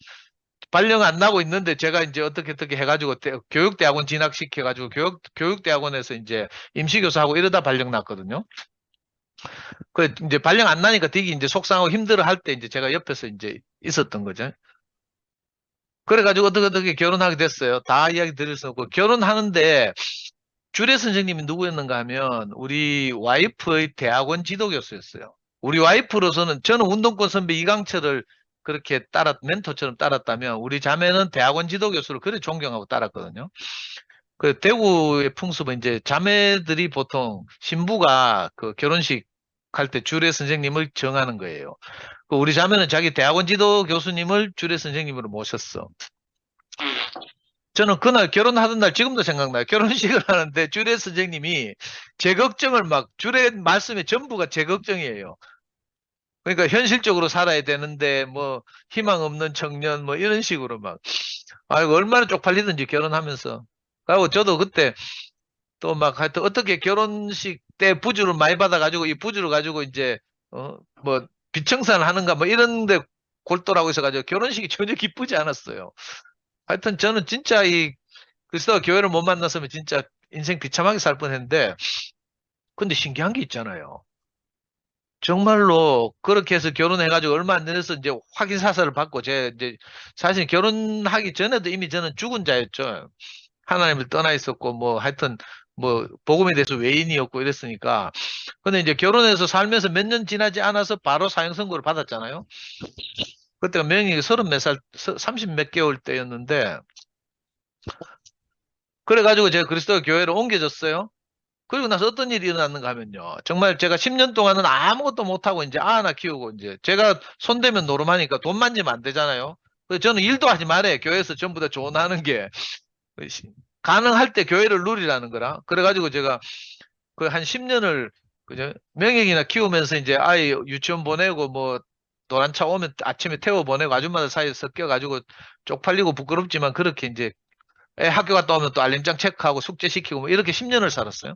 발령 안 나고 있는데, 제가 이제 어떻게 해가지고, 교육대학원 진학시켜가지고, 교육대학원에서 이제 임시교사하고 이러다 발령 났거든요. 그 이제 발령 안 나니까 되게 이제 속상하고 힘들어 할 때 이제 제가 옆에서 이제 있었던 거죠. 그래가지고 어떻게 결혼하게 됐어요. 다 이야기 드릴 수 없고 결혼하는데 주례 선생님이 누구였는가 하면 우리 와이프의 대학원 지도교수였어요. 우리 와이프로서는 저는 운동권 선배 이강철을 그렇게 멘토처럼 따랐다면 우리 자매는 대학원 지도교수를 그래 존경하고 따랐거든요. 그 대구의 풍습은 이제 자매들이 보통 신부가 그 결혼식 할 때 주례 선생님을 정하는 거예요. 그 우리 자매는 자기 대학원 지도 교수님을 주례 선생님으로 모셨어. 저는 그날 결혼하던 날 지금도 생각나요. 결혼식을 하는데 주례 선생님이 제 걱정을 막 주례 말씀의 전부가 제 걱정이에요. 그러니까 현실적으로 살아야 되는데 뭐 희망 없는 청년 뭐 이런 식으로 막 아이고 얼마나 쪽팔리든지 결혼하면서. 그리고 저도 그때 또 막 하여튼 어떻게 결혼식 때 부주를 많이 받아가지고 이 부주를 가지고 이제 뭐 비청산을 하는가 뭐 이런데 골똘하고 있어가지고 결혼식이 전혀 기쁘지 않았어요. 하여튼 저는 진짜 이 그리스도 교회를 못 만났으면 진짜 인생 비참하게 살 뻔했는데 근데 신기한 게 있잖아요. 정말로 그렇게 해서 결혼해가지고 얼마 안 돼서 이제 확인 사살을 받고 제 이제 사실 결혼하기 전에도 이미 저는 죽은 자였죠. 하나님을 떠나 있었고 뭐 하여튼 뭐 복음에 대해서 외인이었고 이랬으니까 근데 이제 결혼해서 살면서 몇 년 지나지 않아서 바로 사형 선고를 받았잖아요. 그때가 명이 30 몇 살, 30 몇 개월 때였는데 그래가지고 제가 그리스도 교회로 옮겨졌어요. 그리고 나서 어떤 일이 일어났는가 하면요. 정말 제가 10년 동안은 아무것도 못하고 이제 하나 키우고 이제 제가 손대면 노름하니까 돈 만지면 안 되잖아요. 그래서 저는 일도 하지 말아요. 교회에서 전부 다 조언하는 게. 가능할 때 교회를 누리라는 거라. 그래가지고 제가 그 한 10년을 그죠? 명예이나 키우면서 이제 아이 유치원 보내고 뭐 노란 차 오면 아침에 태워 보내고 아줌마들 사이에 섞여가지고 쪽팔리고 부끄럽지만 그렇게 이제 애 학교 갔다 오면 또 알림장 체크하고 숙제 시키고 뭐 이렇게 10년을 살았어요.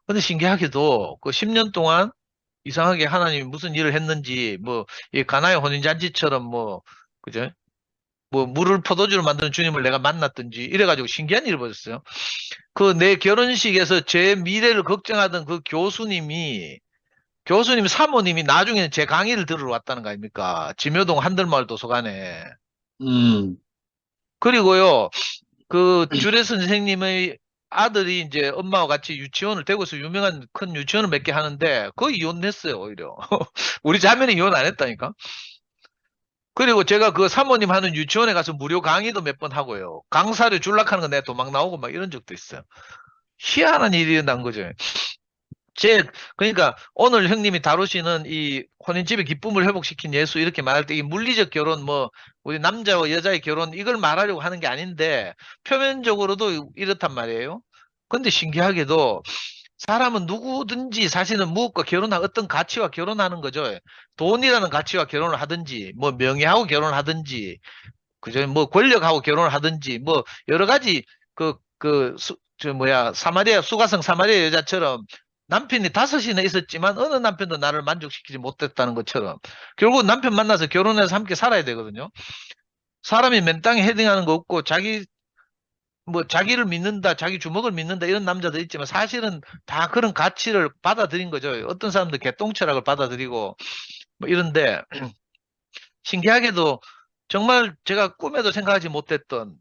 근데 신기하게도 그 10년 동안 이상하게 하나님이 무슨 일을 했는지 뭐 이 가나의 혼인잔치처럼 뭐 그죠? 뭐 물을 포도주로 만드는 주님을 내가 만났든지 이래가지고 신기한 일을 벌였어요. 그 내 결혼식에서 제 미래를 걱정하던 그 교수님 사모님이 나중에는 제 강의를 들으러 왔다는 거 아닙니까? 지묘동 한들마을 도서관에. 그리고요, 그 주례 선생님의 아들이 이제 엄마와 같이 유치원을 대구에서 유명한 큰 유치원을 몇 개 하는데 거의 이혼했어요, 오히려. 우리 자매는 이혼 안 했다니까. 그리고 제가 그 사모님 하는 유치원에 가서 무료 강의도 몇 번 하고요. 강사료 줄락하는 거 내가 도망 나오고 막 이런 적도 있어요. 희한한 일이 일어난 거죠. 그러니까 오늘 형님이 다루시는 이 혼인집의 기쁨을 회복시킨 예수 이렇게 말할 때 이 물리적 결혼 뭐 우리 남자와 여자의 결혼 이걸 말하려고 하는 게 아닌데 표면적으로도 이렇단 말이에요. 근데 신기하게도 사람은 누구든지 사실은 무엇과 결혼한 어떤 가치와 결혼하는 거죠. 돈이라는 가치와 결혼을 하든지 뭐 명예하고 결혼하든지 그죠? 뭐 권력하고 결혼을 하든지 뭐 여러 가지 사마리아 수가성 사마리아 여자처럼 남편이 5이나 있었지만 어느 남편도 나를 만족시키지 못했다는 것처럼 결국 남편 만나서 결혼해서 함께 살아야 되거든요. 사람이 맨 땅에 헤딩하는 거 없고 자기를 믿는다, 자기 주먹을 믿는다 이런 남자도 있지만 사실은 다 그런 가치를 받아들인 거죠. 어떤 사람들 개똥철학을 받아들이고 뭐 이런데 신기하게도 정말 제가 꿈에도 생각하지 못했던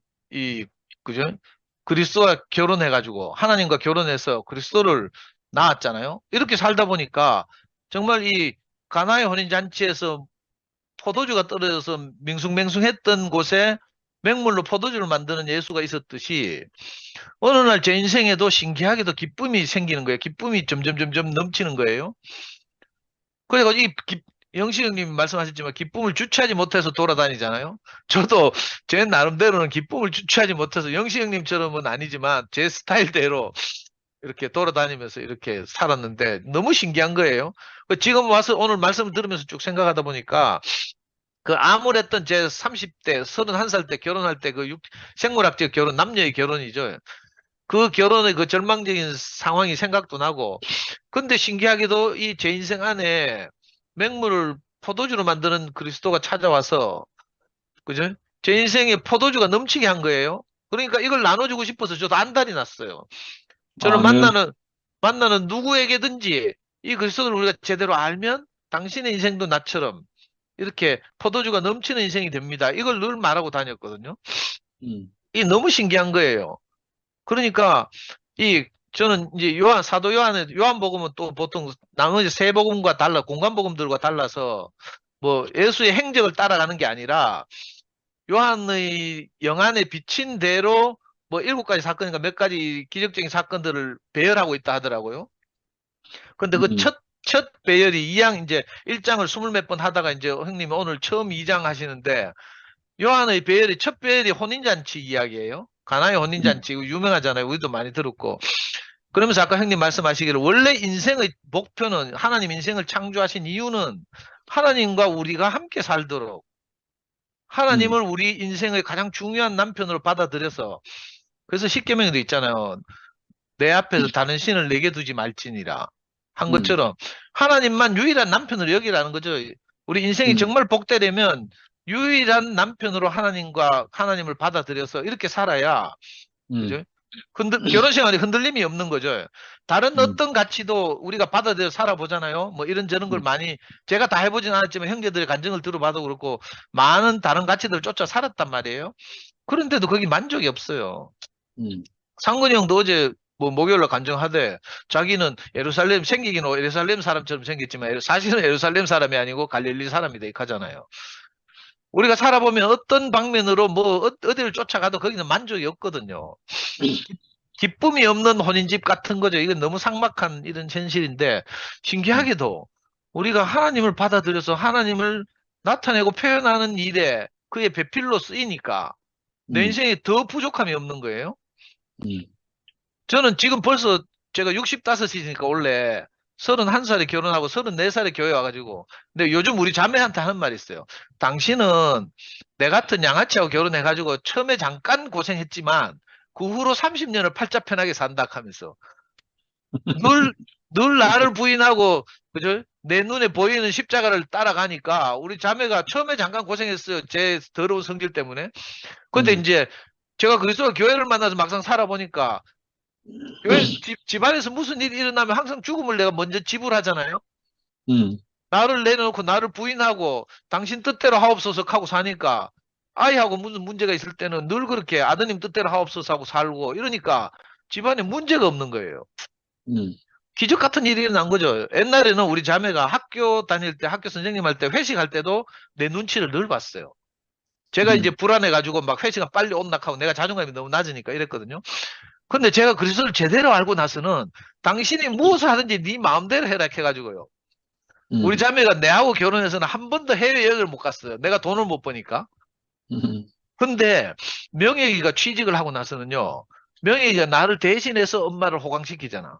그죠? 그리스도와 결혼해가지고 하나님과 결혼해서 그리스도를 낳았잖아요. 이렇게 살다 보니까 정말 이 가나의 혼인잔치에서 포도주가 떨어져서 맹숭맹숭했던 곳에 맹물로 포도주를 만드는 예수가 있었듯이 어느 날 제 인생에도 신기하게도 기쁨이 생기는 거예요. 기쁨이 점점 넘치는 거예요. 그래가지고 영식 형님 말씀하셨지만 기쁨을 주체하지 못해서 돌아다니잖아요. 저도 제 나름대로는 기쁨을 주체하지 못해서 영식 형님처럼은 아니지만 제 스타일대로 이렇게 돌아다니면서 이렇게 살았는데 너무 신기한 거예요. 지금 와서 오늘 말씀을 들으면서 쭉 생각하다 보니까 그 암울했던 제 30대, 31살 때 결혼할 때 그 생물학적 결혼, 남녀의 결혼이죠. 그 결혼의 그 절망적인 상황이 생각도 나고 근데 신기하게도 이 제 인생 안에 맹물을 포도주로 만드는 그리스도가 찾아와서 그죠? 제 인생에 포도주가 넘치게 한 거예요. 그러니까 이걸 나눠주고 싶어서 저도 안달이 났어요. 저를 아멘. 만나는 누구에게든지 이 그리스도를 우리가 제대로 알면 당신의 인생도 나처럼 이렇게 포도주가 넘치는 인생이 됩니다. 이걸 늘 말하고 다녔거든요. 이 너무 신기한 거예요. 그러니까 저는 이제 사도 요한복음은 또 보통 나머지 세 복음과 달라 공관복음들과 달라서 뭐 예수의 행적을 따라가는 게 아니라 요한의 영안에 비친 대로 뭐 7가지 사건인가 몇 가지 기적적인 사건들을 배열하고 있다 하더라고요. 근데 그 첫 배열이 2장 이제 1장을 20몇 번 하다가 이제 형님이 오늘 처음 2장 하시는데 요한의 배열이 첫 배열이 혼인잔치 이야기예요. 가나의 혼인잔치 이거 유명하잖아요. 우리도 많이 들었고. 그러면서 아까 형님 말씀하시기를 원래 인생의 목표는 하나님 인생을 창조하신 이유는 하나님과 우리가 함께 살도록 하나님을 우리 인생의 가장 중요한 남편으로 받아들여서 그래서 십계명에도 있잖아요. 내 앞에서 다른 신을 내게 두지 말지니라 한 것처럼 하나님만 유일한 남편으로 여기라는 거죠. 우리 인생이 정말 복되려면 유일한 남편으로 하나님과 하나님을 받아들여서 이렇게 살아야 그죠? 결혼 생활에 흔들림이 없는 거죠. 다른 어떤 가치도 우리가 받아들여 살아보잖아요. 뭐 이런저런 걸 많이 제가 다 해보진 않았지만 형제들의 간증을 들어봐도 그렇고 많은 다른 가치들을 쫓아 살았단 말이에요. 그런데도 거기 만족이 없어요. 상근이 형도 어제 뭐 목요일날 간증하되 자기는 예루살렘 생기기는 예루살렘 사람처럼 생겼지만 사실은 예루살렘 사람이 아니고 갈릴리 사람이다 이렇게 하잖아요. 우리가 살아보면 어떤 방면으로 뭐 어디를 쫓아가도 거기는 만족이 없거든요. 기쁨이 없는 혼인집 같은 거죠. 이건 너무 삭막한 이런 현실인데 신기하게도 우리가 하나님을 받아들여서 하나님을 나타내고 표현하는 일에 그의 배필로 쓰이니까 내 인생에 더 부족함이 없는 거예요. 저는 지금 벌써 제가 65이니까 원래 31살에 결혼하고 34살에 교회 와가지고 근데 요즘 우리 자매한테 하는 말이 있어요. 당신은 내 같은 양아치하고 결혼해가지고 처음에 잠깐 고생했지만 그 후로 30년을 팔자 편하게 산다 하면서 늘 나를 부인하고 그죠? 내 눈에 보이는 십자가를 따라가니까 우리 자매가 처음에 잠깐 고생했어요. 제 더러운 성질 때문에. 근데 이제 제가 그리스도 교회를 만나서 막상 살아보니까 교회 집안에서 무슨 일이 일어나면 항상 죽음을 내가 먼저 지불하잖아요. 나를 내놓고 나를 부인하고 당신 뜻대로 하옵소서 하고 사니까 아이하고 무슨 문제가 있을 때는 늘 그렇게 아드님 뜻대로 하옵소서 하고 살고 이러니까 집안에 문제가 없는 거예요. 기적 같은 일이 일어난 거죠. 옛날에는 우리 자매가 학교 다닐 때 학교 선생님 할 때 회식할 때도 내 눈치를 늘 봤어요. 제가 이제 불안해가지고 막 회식가 빨리 온낙하고 내가 자존감이 너무 낮으니까 이랬거든요. 근데 제가 그리스도를 제대로 알고 나서는 당신이 무엇을 하든지 네 마음대로 해라 해가지고요. 우리 자매가 내하고 결혼해서는 한 번도 해외여행을 못 갔어요. 내가 돈을 못 버니까. 근데 명예기가 취직을 하고 나서는요. 명예기가 나를 대신해서 엄마를 호강시키잖아.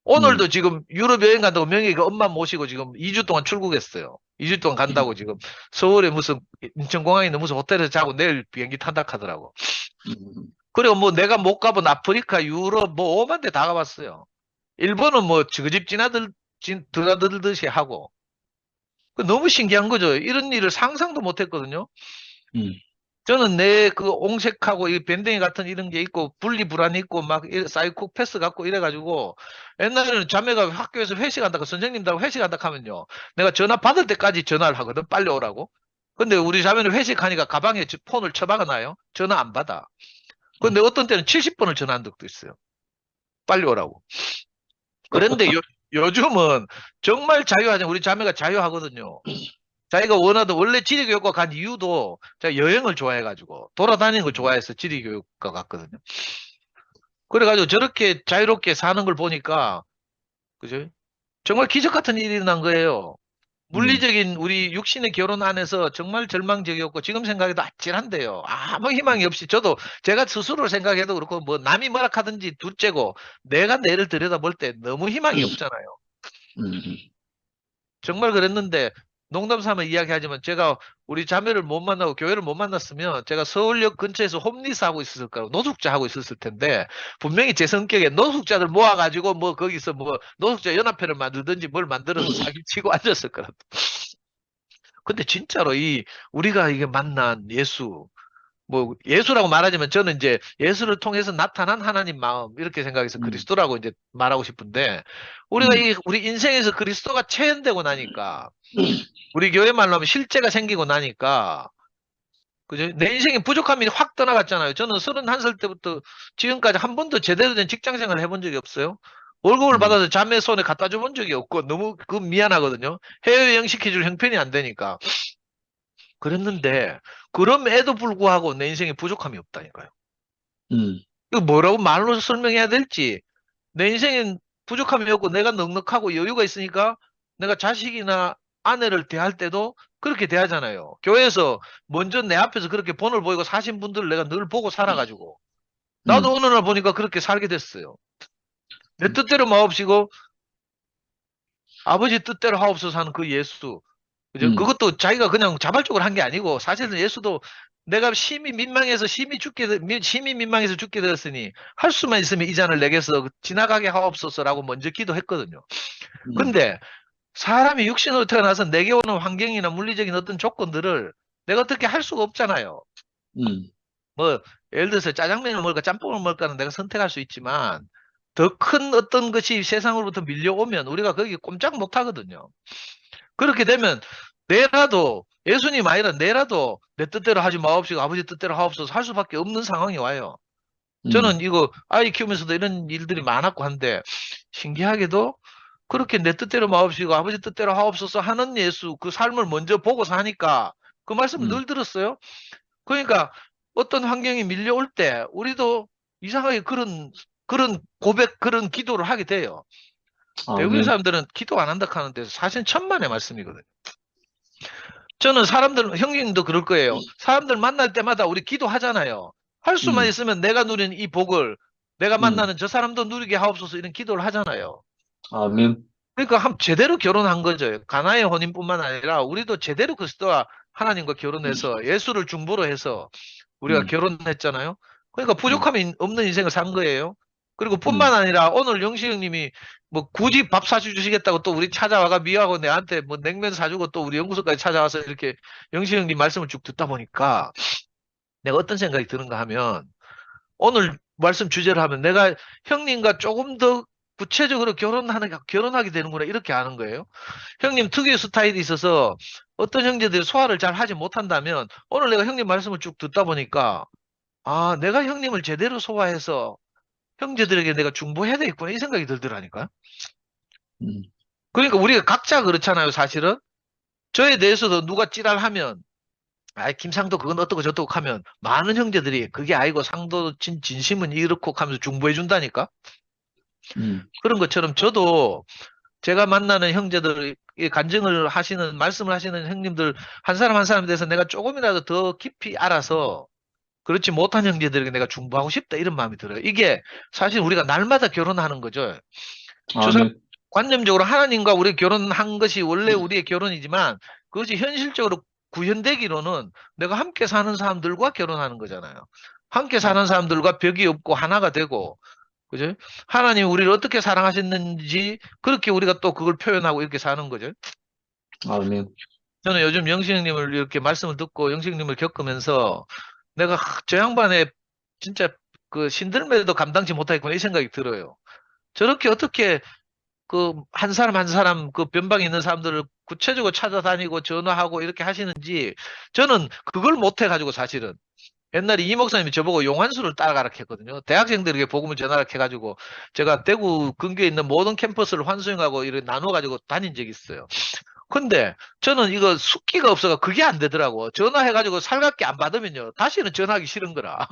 오늘도 지금 유럽 여행 간다고 명예기가 엄마 모시고 지금 2주 동안 출국했어요. 2주 동안 간다고 지금 서울에 무슨 인천공항에 있는 무슨 호텔에서 자고 내일 비행기 탄다 하더라고. 그리고 뭐 내가 못 가본 아프리카, 유럽 뭐 오만 데 다 가봤어요. 일본은 뭐 지그집 드나들듯이 하고. 너무 신기한 거죠. 이런 일을 상상도 못 했거든요. 저는 내 그 옹색하고 이 밴댕이 같은 이런 게 있고 분리불안이 있고 막 사이코패스 갖고 이래가지고 옛날에는 자매가 학교에서 회식한다고 선생님들하고 회식한다 하면요. 내가 전화 받을 때까지 전화를 하거든. 빨리 오라고. 근데 우리 자매는 회식하니까 가방에 폰을 처박아놔요. 전화 안 받아. 근데 어떤 때는 70번을 전화한 적도 있어요. 빨리 오라고. 그런데 요즘은 정말 자유하죠. 우리 자매가 자유하거든요. 자기가 원하던 원래 지리교육과 간 이유도 제가 여행을 좋아해가지고 돌아다니는 걸 좋아해서 지리교육과 갔거든요. 그래가지고 저렇게 자유롭게 사는 걸 보니까 그죠? 정말 기적 같은 일이 일어난 거예요. 물리적인 우리 육신의 결혼 안에서 정말 절망적이었고 지금 생각해도 아찔한데요. 아무 희망이 없이 저도 제가 스스로 생각해도 그렇고 뭐 남이 뭐라 하든지 둘째고 내가 내를 들여다볼 때 너무 희망이 없잖아요. 정말 그랬는데 농담 삼아 이야기하지만 제가 우리 자매를 못 만나고 교회를 못 만났으면 제가 서울역 근처에서 홈리스 하고 있었을 거라고 노숙자 하고 있었을 텐데 분명히 제 성격에 노숙자들 모아가지고 뭐 거기서 뭐 노숙자 연합회를 만들든지 뭘 만들어서 사기치고 앉았을 거라고. 근데 진짜로 우리가 이게 만난 예수 뭐 예수라고 말하자면 저는 이제 예수를 통해서 나타난 하나님 마음 이렇게 생각해서 그리스도라고 이제 말하고 싶은데 우리가 우리 인생에서 그리스도가 체현되고 나니까 우리 교회 말로 하면 실제가 생기고 나니까 그죠? 내 인생에 부족함이 확 떠나갔잖아요. 저는 31살 때부터 지금까지 한 번도 제대로 된 직장 생활을 해본 적이 없어요. 월급을 받아서 자매 손에 갖다 줘 본 적이 없고 너무 미안하거든요. 해외여행 시켜줄 형편이 안 되니까. 그랬는데 그럼에도 불구하고 내 인생에 부족함이 없다니까요. 이거 뭐라고 말로 설명해야 될지. 내 인생엔 부족함이 없고 내가 넉넉하고 여유가 있으니까 내가 자식이나 아내를 대할 때도 그렇게 대하잖아요. 교회에서 먼저 내 앞에서 그렇게 본을 보이고 사신 분들을 내가 늘 보고 살아가지고 나도 어느 날 보니까 그렇게 살게 됐어요. 내 뜻대로 마옵시고 아버지 뜻대로 하옵소서 하는 그 예수. 그죠? 그것도 자기가 그냥 자발적으로 한 게 아니고 사실은 예수도 내가 심히 민망해서 심히 민망해서 죽게 되었으니 할 수만 있으면 이 잔을 내게서 지나가게 하옵소서라고 먼저 기도했거든요. 근데 사람이 육신으로 태어나서 내게 오는 환경이나 물리적인 어떤 조건들을 내가 어떻게 할 수가 없잖아요. 뭐 예를 들어서 짜장면을 먹을까 짬뽕을 먹을까는 내가 선택할 수 있지만 더 큰 어떤 것이 세상으로부터 밀려오면 우리가 거기 꼼짝 못 하거든요. 그렇게 되면 내라도 예수님 아니라 내라도 내 뜻대로 하지 마옵시고 아버지 뜻대로 하옵소서 할 수밖에 없는 상황이 와요. 저는 이거 아이 키우면서도 이런 일들이 많았고 한데 신기하게도 그렇게 내 뜻대로 마옵시고 아버지 뜻대로 하옵소서 하는 예수 그 삶을 먼저 보고 사니까 그 말씀을 늘 들었어요. 그러니까 어떤 환경이 밀려올 때 우리도 이상하게 그런 고백 그런 기도를 하게 돼요. 대부분 사람들은 기도 안 한다 하는데 사실 천만의 말씀이거든요. 저는 사람들 형님도 그럴 거예요. 사람들 만날 때마다 우리 기도하잖아요. 할 수만 있으면 내가 누리는 이 복을 내가 만나는 저 사람도 누리게 하옵소서 이런 기도를 하잖아요. 아멘. 그러니까 제대로 결혼한 거죠. 가나의 혼인뿐만 아니라 우리도 제대로 그리스도와 하나님과 결혼해서 예수를 중보로 해서 우리가 결혼했잖아요. 그러니까 부족함이 없는 인생을 산 거예요. 그리고 뿐만 아니라 오늘 영식 형님이 뭐 굳이 밥 사주시겠다고 또 우리 찾아와가 미화하고 내한테 뭐 냉면 사주고 또 우리 연구소까지 찾아와서 이렇게 영식 형님 말씀을 쭉 듣다 보니까 내가 어떤 생각이 드는가 하면 오늘 말씀 주제를 하면 내가 형님과 조금 더 구체적으로 결혼하게 되는구나 이렇게 아는 거예요. 형님 특유의 스타일이 있어서 어떤 형제들이 소화를 잘 하지 못한다면 오늘 내가 형님 말씀을 쭉 듣다 보니까 아 내가 형님을 제대로 소화해서 형제들에게 내가 중보해야 되겠구나 이 생각이 들더라니까요. 그러니까 우리가 각자 그렇잖아요 사실은. 저에 대해서도 누가 찌랄하면 아 김상도 그건 어떻고 저떻고 하면 많은 형제들이 그게 아니고 상도 진심은 이렇고 하면서 중보해 준다니까. 그런 것처럼 저도 제가 만나는 형제들 간증을 하시는 말씀을 하시는 형님들 한 사람 한 사람에 대해서 내가 조금이라도 더 깊이 알아서 그렇지 못한 형제들에게 내가 중보하고 싶다 이런 마음이 들어요. 이게 사실 우리가 날마다 결혼하는 거죠. 아멘. 관념적으로 하나님과 우리 결혼한 것이 원래 우리의 결혼이지만 그것이 현실적으로 구현되기로는 내가 함께 사는 사람들과 결혼하는 거잖아요. 함께 사는 사람들과 벽이 없고 하나가 되고 그죠? 하나님이 우리를 어떻게 사랑하셨는지 그렇게 우리가 또 그걸 표현하고 이렇게 사는 거죠. 아멘. 저는 요즘 영식님을 이렇게 말씀을 듣고 영식님을 겪으면서 내가 저 양반의 진짜 그 신들매도 감당치 못하겠구나 이 생각이 들어요. 저렇게 어떻게 그 한 사람 한 사람 그 변방에 있는 사람들을 구체적으로 찾아다니고 전화하고 이렇게 하시는지 저는 그걸 못해가지고 사실은 옛날에 이 목사님이 저보고 용환수를 따라가라 했거든요. 대학생들에게 복음을 전하라 해가지고 제가 대구 근교에 있는 모든 캠퍼스를 환수행하고 이렇게 나눠가지고 다닌 적이 있어요. 근데 저는 이거 숙기가 없어가 그게 안 되더라고. 전화해가지고 살갑게 안 받으면요. 다시는 전화하기 싫은 거라.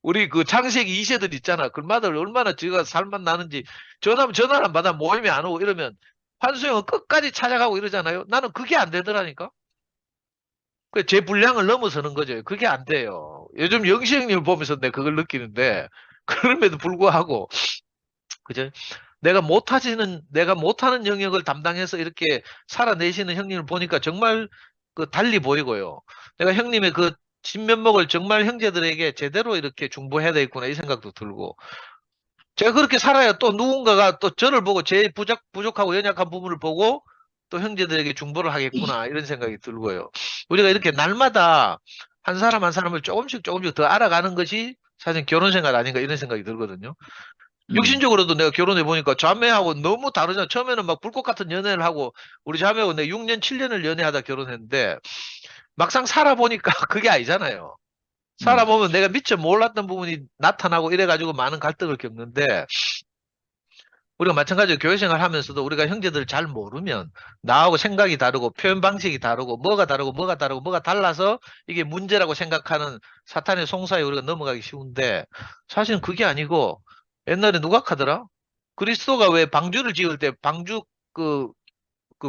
우리 그 창세기 2세들 있잖아. 그마들 얼마나 제가 살만 나는지 전화하면 전화를 안 받아 모임이 안 오고 이러면 환수형은 끝까지 찾아가고 이러잖아요. 나는 그게 안 되더라니까. 제 분량을 넘어서는 거죠. 그게 안 돼요. 요즘 영시 형님을 보면서 내가 그걸 느끼는데 그럼에도 불구하고 그죠? 내가 못하는 영역을 담당해서 이렇게 살아내시는 형님을 보니까 정말 그 달리 보이고요. 내가 형님의 그 진면목을 정말 형제들에게 제대로 이렇게 중보해야 되겠구나 이 생각도 들고 제가 그렇게 살아야 또 누군가가 또 저를 보고 제 부족하고 연약한 부분을 보고 또 형제들에게 중보를 하겠구나 이런 생각이 들고요. 우리가 이렇게 날마다 한 사람 한 사람을 조금씩 더 알아가는 것이 사실 결혼 생활 아닌가 이런 생각이 들거든요. 육신적으로도 내가 결혼해 보니까 자매하고 너무 다르잖아. 처음에는 막 불꽃 같은 연애를 하고 우리 자매하고 내가 6년 7년을 연애하다 결혼했는데 막상 살아보니까 그게 아니잖아요. 살아보면 내가 미처 몰랐던 부분이 나타나고 이래가지고 많은 갈등을 겪는데 우리가 마찬가지로 교회 생활 하면서도 우리가 형제들을 잘 모르면 나하고 생각이 다르고 표현 방식이 다르고 뭐가 다르고 뭐가 다르고 뭐가 달라서 이게 문제라고 생각하는 사탄의 송사에 우리가 넘어가기 쉬운데 사실은 그게 아니고 옛날에 누가 하더라? 그리스도가 왜 방주를 지을 때 방주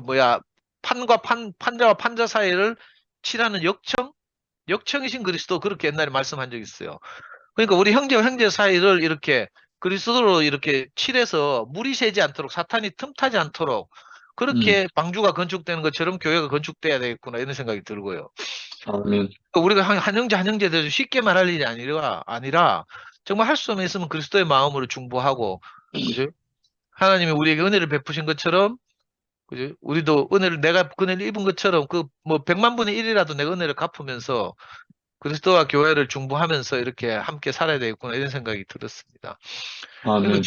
뭐야 판자와 판자 사이를 칠하는 역청이신 그리스도 그렇게 옛날에 말씀한 적이 있어요. 그러니까 우리 형제와 형제 사이를 이렇게 그리스도로 이렇게 칠해서 물이 새지 않도록 사탄이 틈타지 않도록 그렇게 방주가 건축되는 것처럼 교회가 건축돼야 되겠구나 이런 생각이 들고요. 아멘. 그러니까 우리가 한 형제 한 형제 돼서 쉽게 말할 일이 아니라 정말 할 수 없는 있으면 그리스도의 마음으로 중보하고 그죠? 하나님이 우리에게 은혜를 베푸신 것처럼 그죠? 우리도 내가 은혜를 입은 것처럼 그 뭐 100만 분의 1이라도 내가 은혜를 갚으면서 그리스도와 교회를 중보하면서 이렇게 함께 살아야 되겠구나 이런 생각이 들었습니다. 그리고 아멘.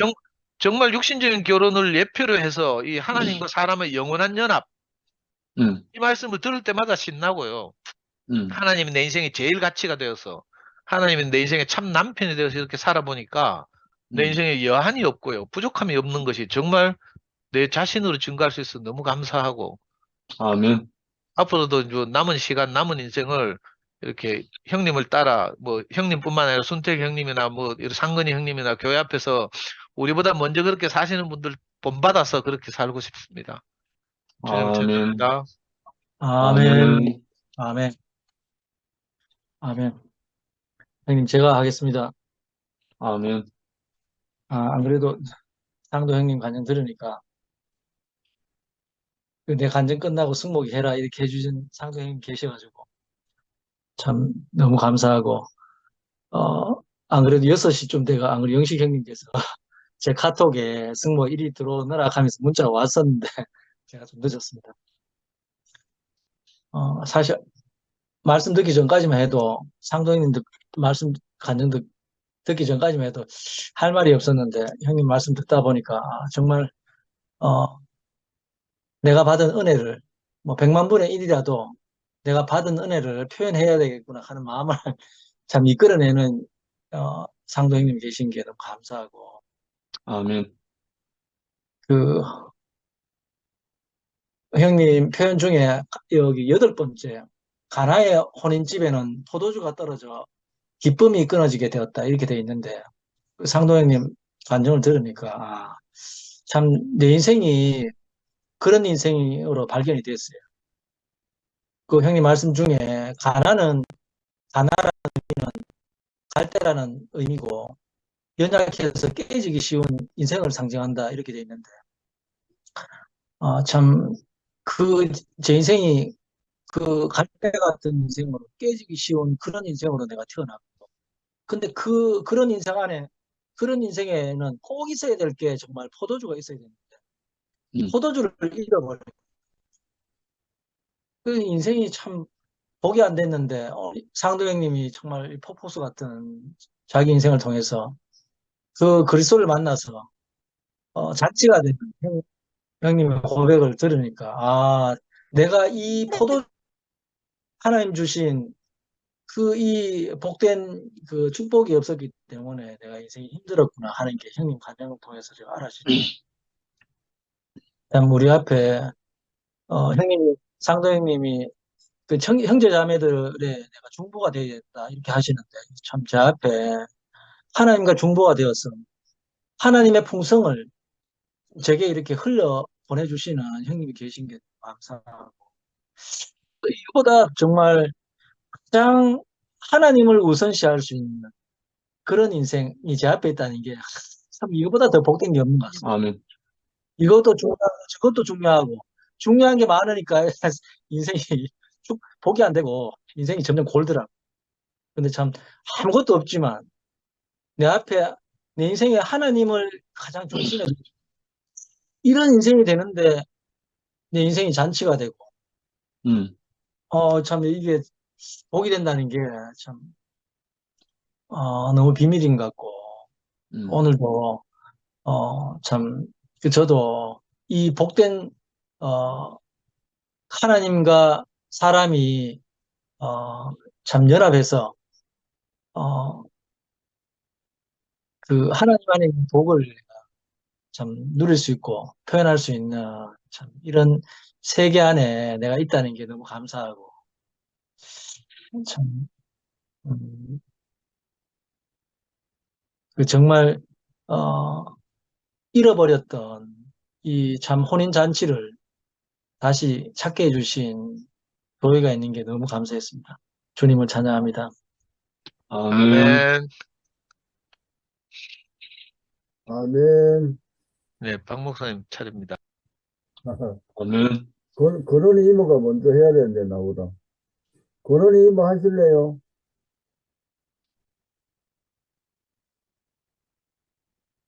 정말 육신적인 결혼을 예표로 해서 이 하나님과 사람의 영원한 연합 이 말씀을 들을 때마다 신나고요. 하나님이 내 인생의 제일 가치가 되어서 하나님이 내 인생의 참 남편이 되어서 이렇게 살아보니까 내 인생에 여한이 없고요. 부족함이 없는 것이 정말 내 자신으로 증거할 수 있어서 너무 감사하고 아멘. 앞으로도 이제 남은 시간, 남은 인생을 이렇게 형님을 따라, 뭐, 형님뿐만 아니라 순택 형님이나 뭐, 이런 상근이 형님이나 교회 앞에서 우리보다 먼저 그렇게 사시는 분들 본받아서 그렇게 살고 싶습니다. 주님 아멘. 감사합니다. 아멘. 아멘. 아멘. 형님, 제가 하겠습니다. 아멘. 안 그래도 상도 형님 간증 들으니까 내 간증 끝나고 승목이 해라 이렇게 해주신 상도 형님 계셔가지고 참 너무 감사하고 안 그래도 6시쯤 돼가 안 그래도 영식 형님께서 제 카톡에 승모 1위 들어오느라 하면서 문자가 왔었는데 제가 좀 늦었습니다. 사실 말씀 듣기 전까지만 해도 상도 형님 말씀 간증 듣기 전까지만 해도 할 말이 없었는데 형님 말씀 듣다 보니까 정말 내가 받은 은혜를 뭐 100만 분의 1이라도 내가 받은 은혜를 표현해야 되겠구나 하는 마음을 참 이끌어내는 상도 형님 계신 게 너무 감사하고 아멘. 그 형님 표현 중에 여기 8번째 가나의 혼인집에는 포도주가 떨어져 기쁨이 끊어지게 되었다 이렇게 돼 있는데 그 상도 형님 간증을 들으니까 참 내 인생이 그런 인생으로 발견이 됐어요. 그 형님 말씀 중에 가나라는 갈대라는 의미고 연약해서 깨지기 쉬운 인생을 상징한다 이렇게 돼 있는데 참 그 제 인생이 그 갈대 같은 인생으로 깨지기 쉬운 그런 인생으로 내가 태어났고 근데 그런 인생 안에 그런 인생에는 꼭 있어야 될 게 정말 포도주가 있어야 되는데 이 포도주를 잃어버려 그 인생이 참 복이 안 됐는데 상도 형님이 정말 폭포수 같은 자기 인생을 통해서 그 그리스도를 만나서 잔치가 되는 형님의 고백을 들으니까 내가 이 포도 하나님 주신 그 이 복된 그 축복이 없었기 때문에 내가 인생이 힘들었구나 하는 게 형님 간증을 통해서 제가 알았죠. 참 우리 앞에 형님이 상도 형님이 그 형제 자매들의 내가 중보가 되겠다 이렇게 하시는데 참 제 앞에 하나님과 중보가 되어서 하나님의 풍성을 제게 이렇게 흘려 보내주시는 형님이 계신 게 감사하고 이보다 정말 가장 하나님을 우선시할 수 있는 그런 인생이 제 앞에 있다는 게 참 이거보다 더 복된 게 없는 것 같습니다. 아멘. 이것도 중요하고 저것도 중요하고 중요한 게 많으니까 인생이 복이 안 되고 인생이 점점 골더라고. 근데 참 아무것도 없지만 내 앞에 내 인생에 하나님을 가장 중심에 두고 이런 인생이 되는데 내 인생이 잔치가 되고 참 이게 복이 된다는 게 참 너무 비밀인 것 같고 오늘도 참 저도 이 복된 하나님과 사람이 참 연합해서 그 하나님 안에 있는 복을 참 누릴 수 있고 표현할 수 있는 참 이런 세계 안에 내가 있다는 게 너무 감사하고 참 음, 그 정말 어, 잃어버렸던 이 참 혼인 잔치를 다시 찾게 해주신 교회가 있는 게 너무 감사했습니다. 주님을 찬양합니다. 아멘. 아멘. 아멘. 네, 박 목사님 차례입니다. 아멘. 권은희 이모가 먼저 해야 되는데, 나보다. 권은희 이모 하실래요?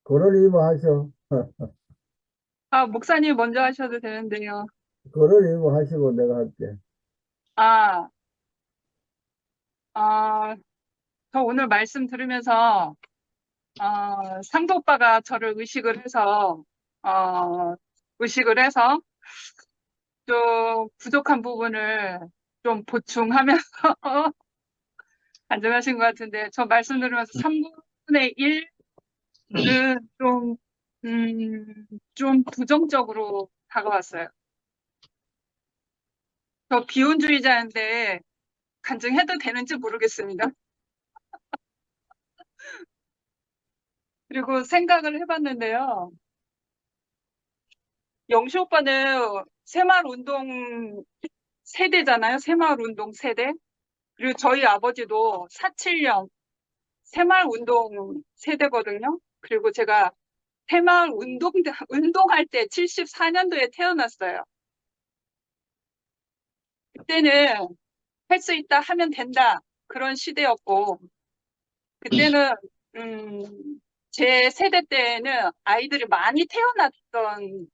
권은희 이모 하셔. 목사님 먼저 하셔도 되는데요. 권은희 이모 하시고 내가 할게. 아, 저 오늘 말씀 들으면서, 상도 오빠가 저를 의식을 해서 좀 부족한 부분을 좀 보충하면서 안정하신 것 같은데, 저 말씀 들으면서 3분의 1은 좀 부정적으로 다가왔어요. 저 비혼주의자인데, 간증해도 되는지 모르겠습니다. 그리고 생각을 해봤는데요. 영시 오빠는 새마을운동 세대잖아요. 새마을운동 세대. 그리고 저희 아버지도 4.7년 새마을운동 세대거든요. 그리고 제가 운동할 때 74년도에 태어났어요. 그때는 할 수 있다 하면 된다. 그런 시대였고, 그때는, 제 세대 때는 아이들이 많이 태어났던,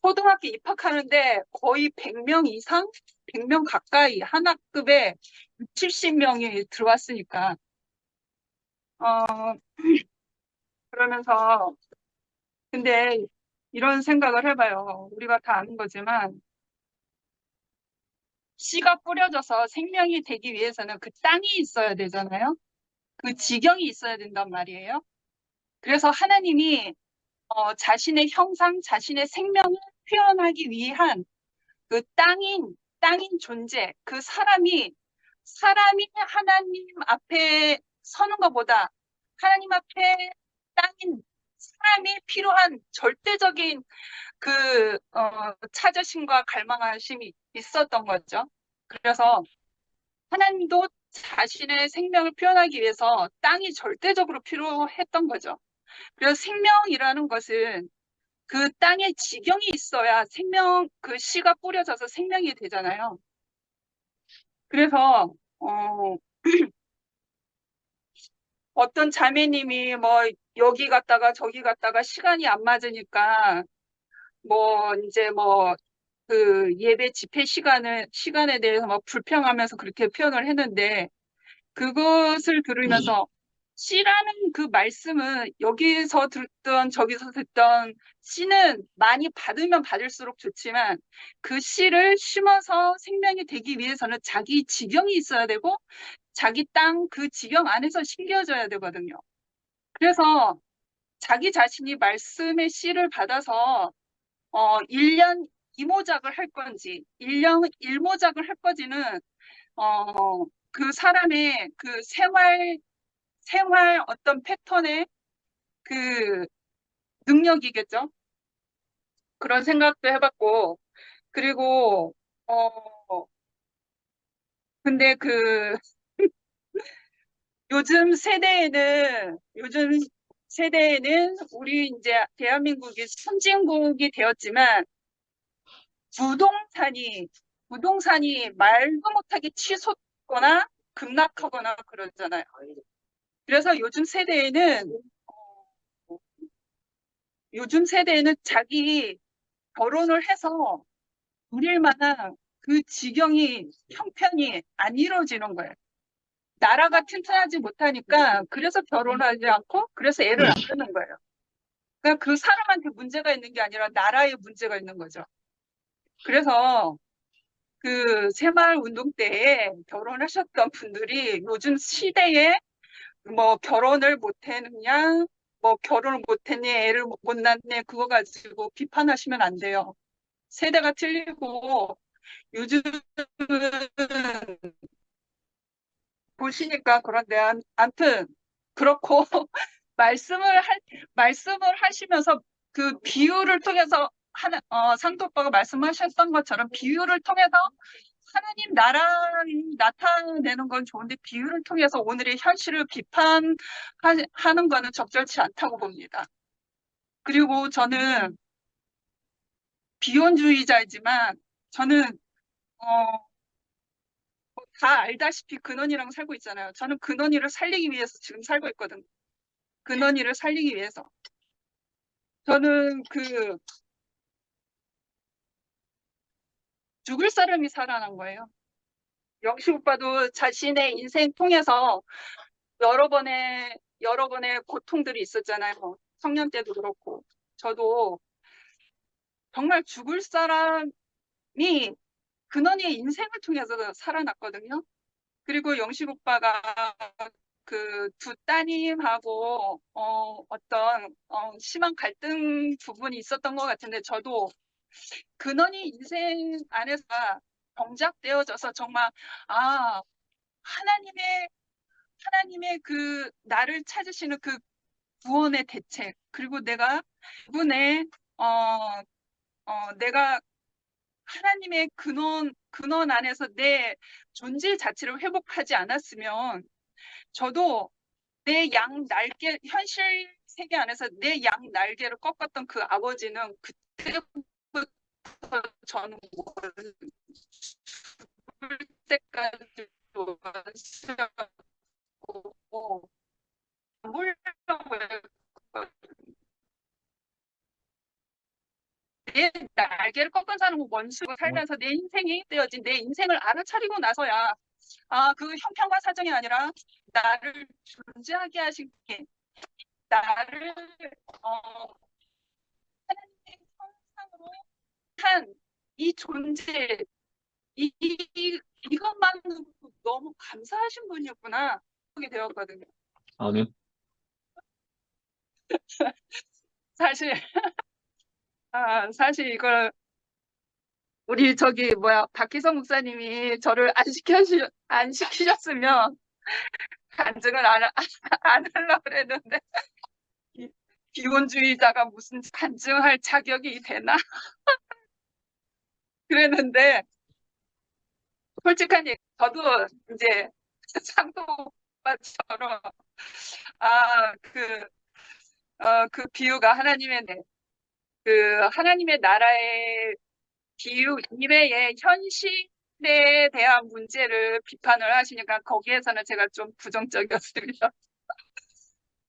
초등학교 입학하는데 거의 100명 이상? 100명 가까이 한 학급에 70명이 들어왔으니까. 그러면서, 근데 이런 생각을 해봐요. 우리가 다 아는 거지만, 씨가 뿌려져서 생명이 되기 위해서는 그 땅이 있어야 되잖아요. 그 지경이 있어야 된단 말이에요. 그래서 하나님이 자신의 형상, 자신의 생명을 표현하기 위한 그 땅인 존재, 그 사람이 하나님 앞에 서는 것보다 하나님 앞에 땅인 사람이 필요한 절대적인 그 찾으심과 갈망하심이 있었던 거죠. 그래서 하나님도 자신의 생명을 표현하기 위해서 땅이 절대적으로 필요했던 거죠. 그래서 생명이라는 것은 그 땅에 지경이 있어야 그 씨가 뿌려져서 생명이 되잖아요. 그래서 어떤 자매님이 뭐 여기 갔다가 저기 갔다가 시간이 안 맞으니까 뭐 이제 뭐 그 예배 집회 시간에 대해서 막 불평하면서 그렇게 표현을 했는데, 그것을 들으면서 씨라는 그 말씀은 여기서 듣던 저기서 듣던 씨는 많이 받으면 받을수록 좋지만, 그 씨를 심어서 생명이 되기 위해서는 자기 지경이 있어야 되고 자기 땅 그 지경 안에서 심겨져야 되거든요. 그래서 자기 자신이 말씀의 씨를 받아서 1년 이모작을 할 건지 1년 일모작을 할 건지는 그 사람의 그 생활 어떤 패턴의 그 능력이겠죠. 그런 생각도 해봤고, 그리고 근데 요즘 세대에는 우리 이제 대한민국이 선진국이 되었지만 부동산이 말도 못하게 치솟거나 급락하거나 그러잖아요. 그래서 요즘 세대에는 자기 결혼을 해서 누릴 만한 그 지경이 형편이 안 이루어지는 거예요. 나라가 튼튼하지 못하니까 그래서 결혼하지 않고 그래서 애를 안 낳는 거예요. 그러니까 그 사람한테 문제가 있는 게 아니라 나라에 문제가 있는 거죠. 그래서 그 새마을 운동 때에 결혼하셨던 분들이 요즘 시대에 뭐 결혼을 못 했느냐, 뭐 결혼을 못했니, 애를 못 낳네, 그거 가지고 비판하시면 안 돼요. 세대가 틀리고 요즘은 보시니까 그런데 암튼 그렇고 말씀을 하시면서 그 비유를 통해서 상도 오빠가 말씀하셨던 것처럼 비유를 통해서 하나님 나라를 나타내는 건 좋은데 비유를 통해서 오늘의 현실을 비판하는 거는 적절치 않다고 봅니다. 그리고 저는 비혼주의자이지만 저는 다 알다시피 근원이랑 살고 있잖아요. 저는 근원이를 살리기 위해서 지금 살고 있거든요. 근원이를 살리기 위해서. 저는 죽을 사람이 살아난 거예요. 영식 오빠도 자신의 인생 통해서 여러 번의 고통들이 있었잖아요. 청년 때도 그렇고. 저도 정말 죽을 사람이 근원이의 인생을 통해서 살아났거든요. 그리고 영식 오빠가 그 두 따님하고 어떤 심한 갈등 부분이 있었던 것 같은데 저도 근원이 인생 안에서 경작되어져서 정말 하나님의 그 나를 찾으시는 그 구원의 대책 그리고 내가 이분의 내가 하나님의 근원 안에서 내 존재 자체를 회복하지 않았으면 저도 내 양 날개 현실 세계 안에서 내 양 날개를 꺾었던 그 아버지는 그때부터 저는 죽을 때까지 왔었고 물려고 내 날개를 꺾은 사람은 원수로 살면서 내 인생이 되어진 내 인생을 알아차리고 나서야 그 형편과 사정이 아니라 나를 존재하게 하신 게 나를 하나님의 형상으로 한 이 존재 이것만으로 너무 감사하신 분이었구나 하게 되었거든요. 아멘. 사실 이걸 우리 박희성 목사님이 저를 안 시키셨으면 간증을 안 하려고 그랬는데 비혼주의자가 무슨 간증할 자격이 되나 그랬는데 솔직한 얘기 저도 이제 상도 오빠처럼 그 비유가 하나님의 나라의 비유 이외에 현실에 대한 문제를 비판을 하시니까 거기에서는 제가 좀 부정적이었습니다.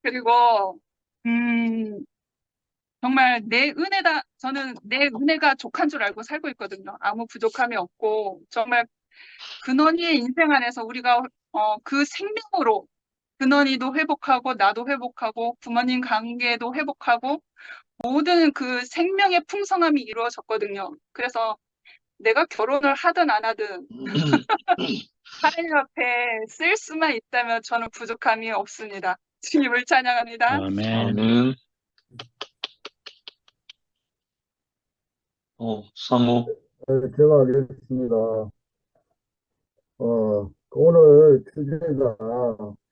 그리고 정말 저는 내 은혜가 족한 줄 알고 살고 있거든요. 아무 부족함이 없고 정말 근원이의 인생 안에서 우리가 그 생명으로 근원이도 회복하고 나도 회복하고 부모님 관계도 회복하고 모든 그 생명의 풍성함이 이루어졌거든요. 그래서 내가 결혼을 하든 안 하든 하나님 앞에 쓸 수만 있다면 저는 부족함이 없습니다. 주님을 찬양합니다. 아멘. 아멘. 상호. 제가 하겠습니다. 오늘 주제가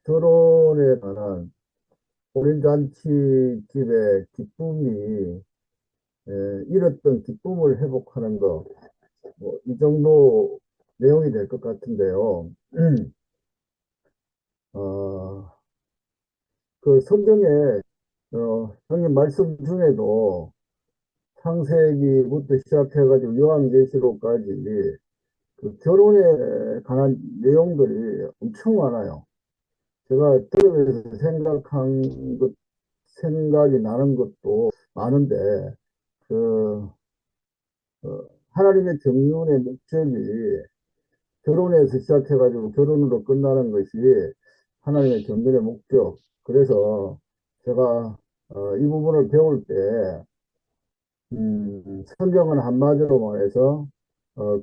결혼에 관한 혼인잔치 집의 기쁨이 잃었던 기쁨을 회복하는 것, 이 정도 내용이 될 것 같은데요. 그 성경에 형님 말씀 중에도 창세기부터 시작해가지고 요한계시록까지 그 결혼에 관한 내용들이 엄청 많아요. 제가 들으면서 생각이 나는 것도 많은데, 하나님의 경륜의 목적이 결혼에서 시작해가지고 결혼으로 끝나는 것이 하나님의 경륜의 목적. 그래서 제가 이 부분을 배울 때, 성경은 한마디로 말해서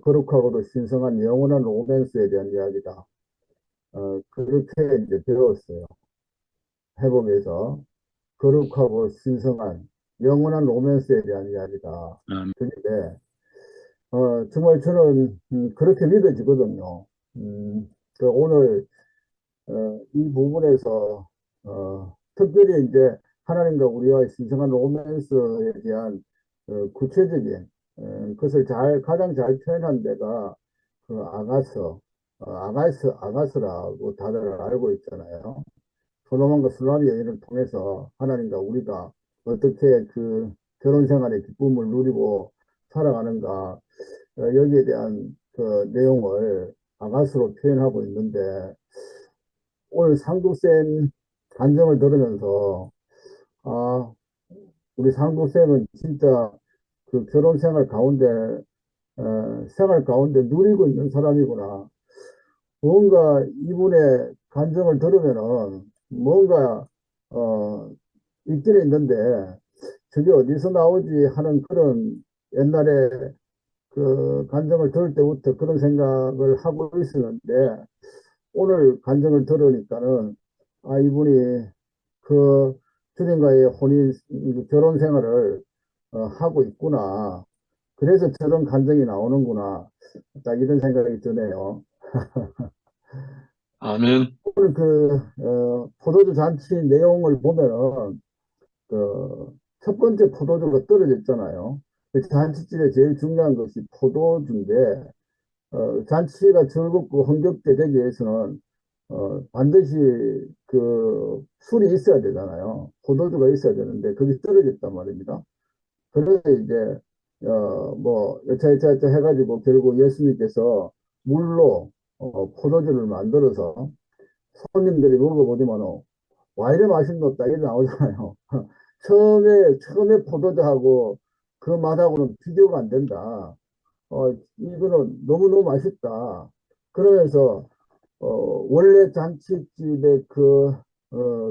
거룩하고도 신성한 영원한 로맨스에 대한 이야기다. 그렇게 이제 배웠어요. 회복에서. 거룩하고 신성한 영원한 로맨스에 대한 이야기다. 그런데 정말 저는 그렇게 믿어지거든요. 오늘 이 부분에서 특별히 이제 하나님과 우리와의 신성한 로맨스에 대한 구체적인 그것을 가장 잘 표현한 데가 그 아가서라고 다들 알고 있잖아요. 솔로몬과 술라미 여인을 통해서 하나님과 우리가 어떻게 그 결혼 생활의 기쁨을 누리고 살아가는가, 여기에 대한 그 내용을 아가서로 표현하고 있는데, 오늘 상도쌤 간증을 들으면서 아, 우리 상도쌤은 진짜 그 결혼 생활 가운데 누리고 있는 사람이구나. 뭔가 이분의 간증을 들으면은 뭔가 있기는 있는데 저게 어디서 나오지 하는 그런, 옛날에 그 간증을 들을 때부터 그런 생각을 하고 있었는데, 오늘 간증을 들으니까는 이분이 그 주님과의 결혼 생활을 하고 있구나. 그래서 저런 간증이 나오는구나. 딱 이런 생각이 드네요. 아멘. 오늘 포도주 잔치 내용을 보면은 첫 번째 포도주가 떨어졌잖아요. 그 잔치집에 제일 중요한 것이 포도주인데, 잔치가 즐겁고 흥겹게 되기 위해서는 반드시 그 술이 있어야 되잖아요. 포도주가 있어야 되는데 그게 떨어졌단 말입니다. 그래서 이제 뭐 여차여차 해가지고 결국 예수님께서 물로 포도주를 만들어서 손님들이 먹어보지만 와 이래 맛있노 딱 이래 나오잖아요. 처음에 포도주하고 그 맛하고는 비교가 안 된다. 이거는 너무너무 맛있다. 그러면서 원래 잔치집의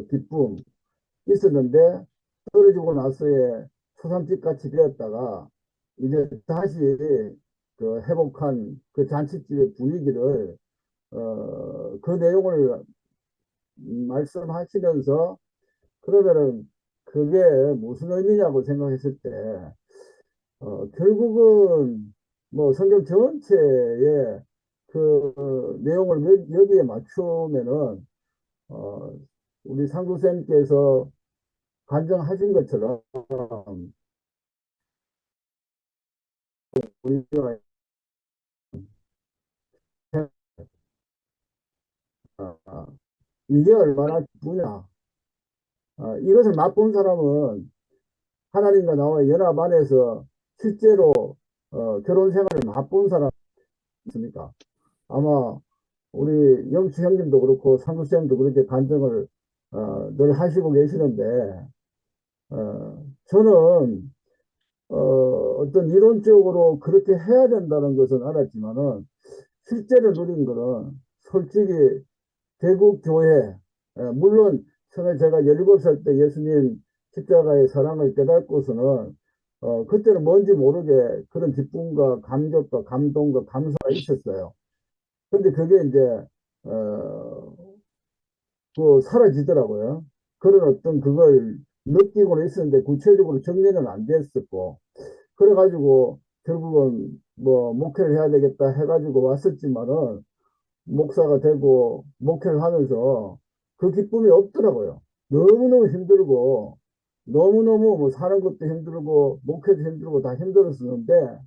기쁨 있었는데 떨어지고 나서의 초상집 같이 되었다가 이제 다시 회복한 그 잔치집의 분위기를 그 내용을 말씀하시면서, 그러면은 그게 무슨 의미냐고 생각했을 때 결국은 뭐 성경 전체의 그 내용을 여기에 맞추면은 우리 상구쌤께서 간증하신 것처럼 우리가 이게 얼마나 기쁘냐. 이것을 맛본 사람은 하나님과 나와의 연합 안에서 실제로 결혼 생활을 맛본 사람 있습니까? 아마 우리 영치 형님도 그렇고 상구쌤도 그렇게 간증을 늘 하시고 계시는데, 저는 어떤 이론적으로 그렇게 해야 된다는 것은 알았지만은 실제로 누린 거는 솔직히 대국 교회, 물론 처음에 제가 17살 때 예수님 십자가의 사랑을 깨닫고서는 그때는 뭔지 모르게 그런 기쁨과 감격과 감동과 감사가 있었어요. 근데 그게 이제 사라지더라고요. 그런 어떤 그걸 느끼고는 있었는데 구체적으로 정리는 안 됐었고, 그래가지고 결국은 뭐 목회를 해야 되겠다 해가지고 왔었지만은 목사가 되고 목회를 하면서 그 기쁨이 없더라고요. 너무너무 힘들고 너무너무 뭐 사는 것도 힘들고 목회도 힘들고 다 힘들었었는데,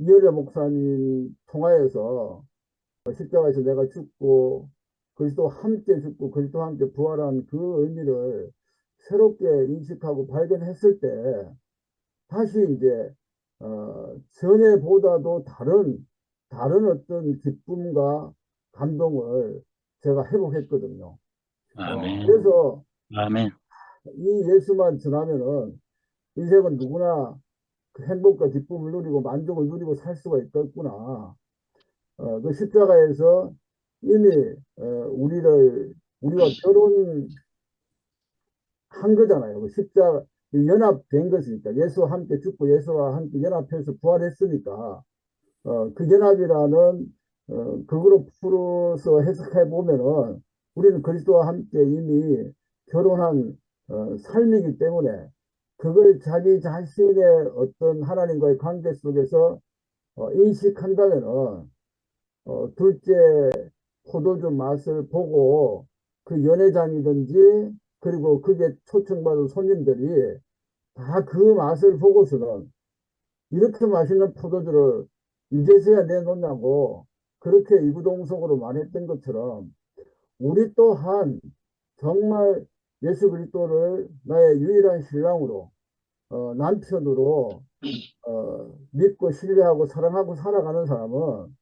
이열의 목사님 통하여서 십자가에서 내가 죽고 그리스도와 함께 죽고 그리스도와 함께 부활한 그 의미를 새롭게 인식하고 발견했을 때 다시 이제 전에보다도 다른 어떤 기쁨과 감동을 제가 회복했거든요. 아멘. 그래서 아멘. 이 예수만 전하면은 인생은 누구나 그 행복과 기쁨을 누리고 만족을 누리고 살 수가 있겠구나. 그 십자가에서 이미 우리와 결혼한 거잖아요. 그 십자가 연합된 것이니까, 예수와 함께 죽고 예수와 함께 연합해서 부활했으니까 그 연합이라는 극으로 풀어서 해석해 보면은 우리는 그리스도와 함께 이미 결혼한 삶이기 때문에 그걸 자기 자신의 어떤 하나님과의 관계 속에서 인식한다면은 둘째 포도주 맛을 보고 그 연회장이든지 그리고 그게 초청받은 손님들이 다 그 맛을 보고서는 이렇게 맛있는 포도주를 이제서야 내놓냐고 그렇게 이구동성으로 말했던 것처럼 우리 또한 정말 예수 그리스도를 나의 유일한 신랑으로 남편으로 믿고 신뢰하고 사랑하고 살아가는 사람은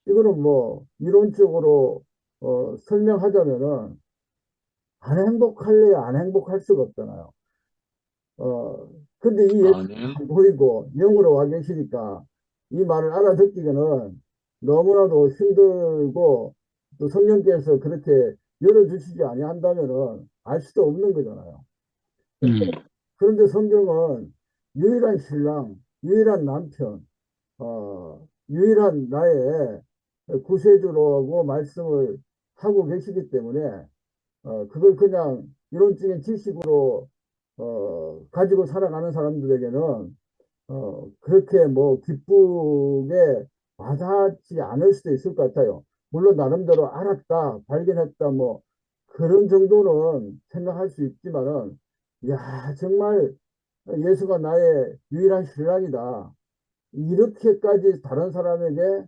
이거는 뭐 이론적으로 설명하자면은 안 행복할래 안 행복할 수가 없잖아요. 근데 이 예수가 아멘. 안 보이고 영으로 와 계시니까 이 말을 알아듣기는 너무나도 힘들고 또 성령께서 그렇게 열어주시지 아니한다면은 알 수도 없는 거잖아요. 그런데 성경은 유일한 신랑, 유일한 남편, 유일한 나의 구세주라고 말씀을 하고 계시기 때문에 그걸 그냥 이론적인 지식으로 가지고 살아가는 사람들에게는 그렇게 뭐 기쁘게 와닿지 않을 수도 있을 것 같아요. 물론 나름대로 알았다, 발견했다, 뭐 그런 정도는 생각할 수 있지만은, 야 정말 예수가 나의 유일한 신랑이다. 이렇게까지 다른 사람에게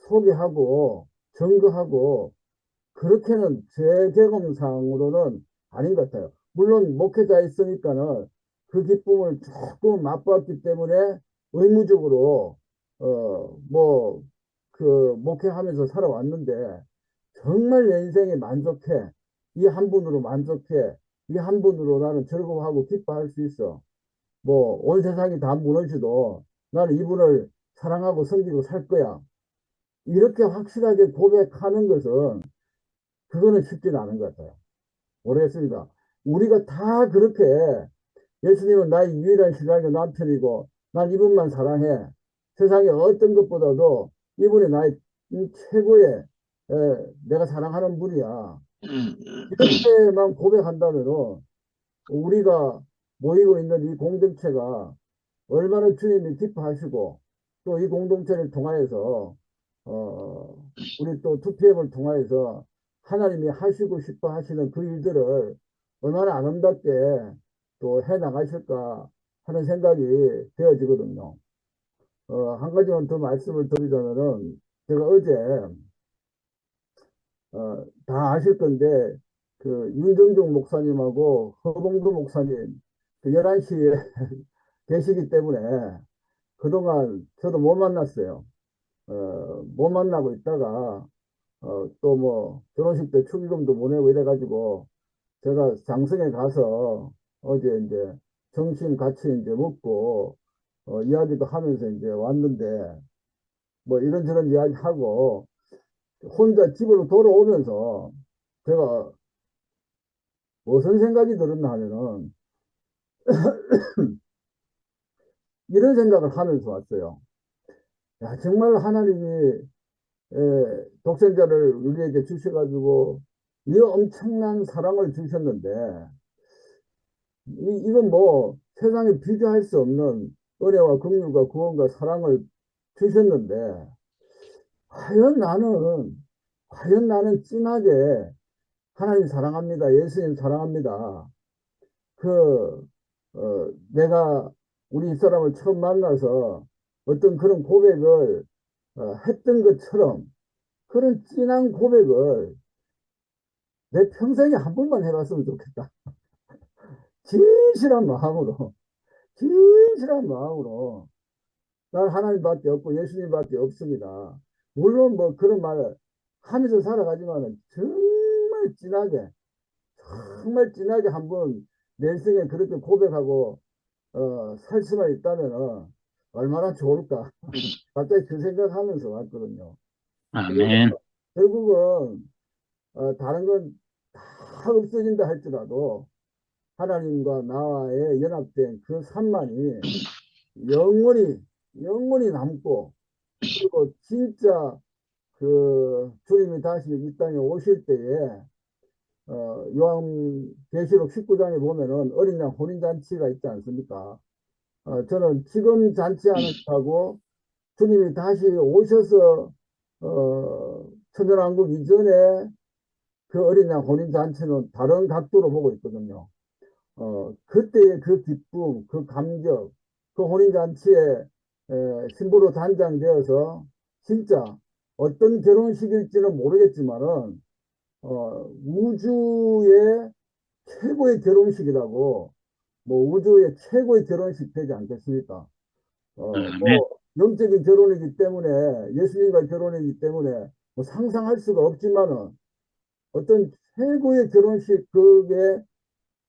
소개하고 증거하고 그렇게는 제 경험상으로는 아닌 것 같아요. 물론 목회자 있으니까는 그 기쁨을 조금 맛봤기 때문에 의무적으로 뭐 그 목회하면서 살아왔는데 정말 내 인생에 만족해. 이 한 분으로 만족해. 이 한 분으로 나는 즐거워하고 기뻐할 수 있어. 뭐 온 세상이 다 무너져도 나는 이분을 사랑하고 섬기고 살 거야. 이렇게 확실하게 고백하는 것은 그거는 쉽지는 않은 것 같아요. 모르겠습니다. 우리가 다 그렇게 예수님은 나의 유일한 신랑이고 남편이고 난 이분만 사랑해. 세상에 어떤 것보다도 이분이 나의 최고의 내가 사랑하는 분이야. 이렇게만 고백한다면 우리가 모이고 있는 이 공동체가 얼마나 주님이 기뻐하시고 또 이 공동체를 통하여서 우리 또 2PM을 통하여서 하나님이 하시고 싶어 하시는 그 일들을 얼마나 아름답게 또 해 나가실까 하는 생각이 되어지거든요. 한 가지만 더 말씀을 드리자면은 제가 어제 다 아실 건데 그 윤정종 목사님하고 허봉도 목사님 그 11시에 계시기 때문에 그동안 저도 못 만났어요. 못 만나고 있다가 또 뭐 결혼식 때 축의금도 보내고 이래가지고 제가 장성에 가서 어제 이제 점심 같이 이제 먹고 이야기도 하면서 이제 왔는데 뭐 이런저런 이야기 하고 혼자 집으로 돌아오면서 제가 무슨 생각이 들었나 하면은 이런 생각을 하면서 왔어요. 야, 정말 하나님이 독생자를 우리에게 주셔가지고 이 엄청난 사랑을 주셨는데 이건 뭐 세상에 비교할 수 없는 은혜와 긍휼과 구원과 사랑을 주셨는데 과연 나는 진하게 하나님 사랑합니다. 예수님 사랑합니다. 내가 우리 이 사람을 처음 만나서 어떤 그런 고백을 했던 것처럼 그런 진한 고백을 내 평생에 한 번만 해봤으면 좋겠다. 진실한 마음으로, 진실한 마음으로. 난 하나님밖에 없고 예수님밖에 없습니다. 물론 뭐 그런 말을 하면서 살아가지만 정말 진하게 한번 내 인생에 그렇게 고백하고 살 수만 있다면 얼마나 좋을까. 갑자기 그 생각하면서 왔거든요. 아멘. 결국은 다른 건 다 없어진다 할지라도 하나님과 나와의 연합된 그 삶만이 영원히 남고 그리고 진짜 그 주님이 다시 이 땅에 오실 때에 요한계시록 19장에 보면은 어린 양 혼인잔치가 있지 않습니까? 저는 지금 잔치하는 것하고 주님이 다시 오셔서 천년왕국 이전에 그 어린 양 혼인잔치는 다른 각도로 보고 있거든요. 그때의 그 기쁨, 그 감격, 그 혼인잔치에 신부로 단장되어서 진짜 어떤 결혼식일지는 모르겠지만은 우주의 최고의 결혼식이라고, 뭐 우주의 최고의 결혼식 되지 않겠습니까? 뭐 영적인 결혼이기 때문에, 예수님과 결혼이기 때문에 뭐 상상할 수가 없지만은 어떤 최고의 결혼식, 그게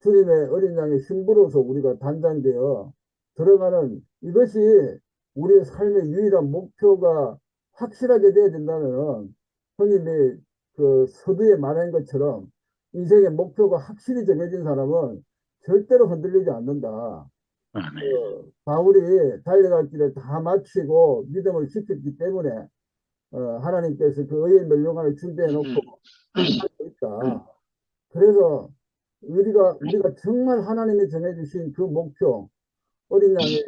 주님의 어린 양의 신부로서 우리가 단장되어 들어가는, 이것이 우리의 삶의 유일한 목표가 확실하게 되어야 된다면, 형님이 그 서두에 말한 것처럼 인생의 목표가 확실히 정해진 사람은 절대로 흔들리지 않는다. 바울이 달려갈 길을 다 마치고 믿음을 지켰기 때문에 하나님께서 그 의의 멸류관을 준비해 놓고 살고 있다. 그래서 우리가 정말 하나님이 정해주신 그 목표, 어린 양의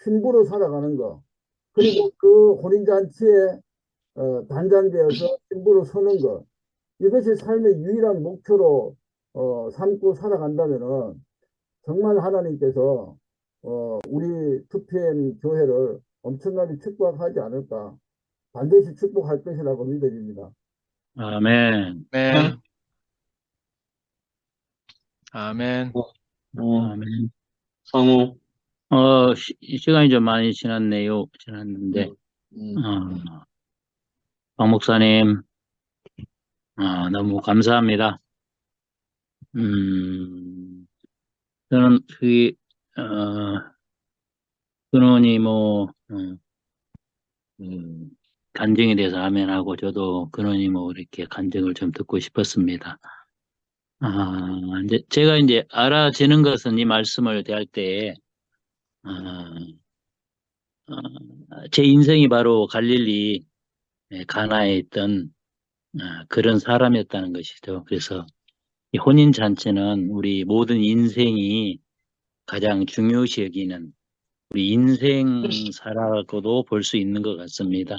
신부로 살아가는 거, 그리고 그 혼인잔치에 단장되어서 신부로 서는 것, 이것이 삶의 유일한 목표로 삼고 살아간다면은 정말 하나님께서 우리 2PM 교회를 엄청나게 축복하지 않을까, 반드시 축복할 것이라고 믿어집니다. 아멘. 아멘. 아멘. 아멘. 상우. 시간이 좀 많이 지났는데, 박 목사님, 너무 감사합니다. 저는 근원이 간증에 대해서 아멘하고, 저도 근원이 이렇게 간증을 좀 듣고 싶었습니다. 제가 이제 알아지는 것은 이 말씀을 대할 때, 제 인생이 바로 갈릴리 가나에 있던 그런 사람이었다는 것이죠. 그래서 이 혼인잔치는 우리 모든 인생이 가장 중요시 여기는 우리 인생사라고도 볼 수 있는 것 같습니다.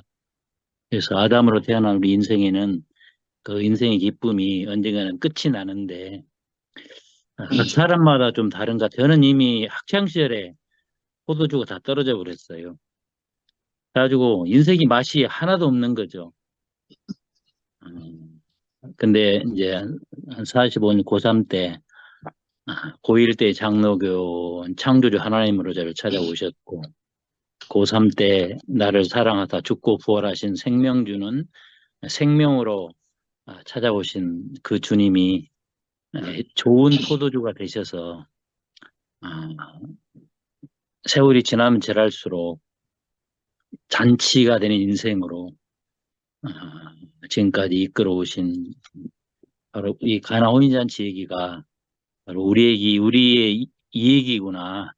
그래서 아담으로 태어난 우리 인생에는 그 인생의 기쁨이 언젠가는 끝이 나는데, 각 사람마다 좀 다른 것 같아요. 저는 이미 학창시절에 포도주가 다 떨어져 버렸어요. 그래가지고 인생이 맛이 하나도 없는 거죠. 근데 이제 한 45년 고3 때, 고1 때 장로교 창조주 하나님으로 저를 찾아오셨고, 고3 때 나를 사랑하다 죽고 부활하신 생명 주는 생명으로 찾아오신 그 주님이 좋은 포도주가 되셔서 세월이 지나면 지날수록 잔치가 되는 인생으로 지금까지 이끌어오신 바로 이 가나 혼인잔치 얘기가 바로 우리의 이 얘기구나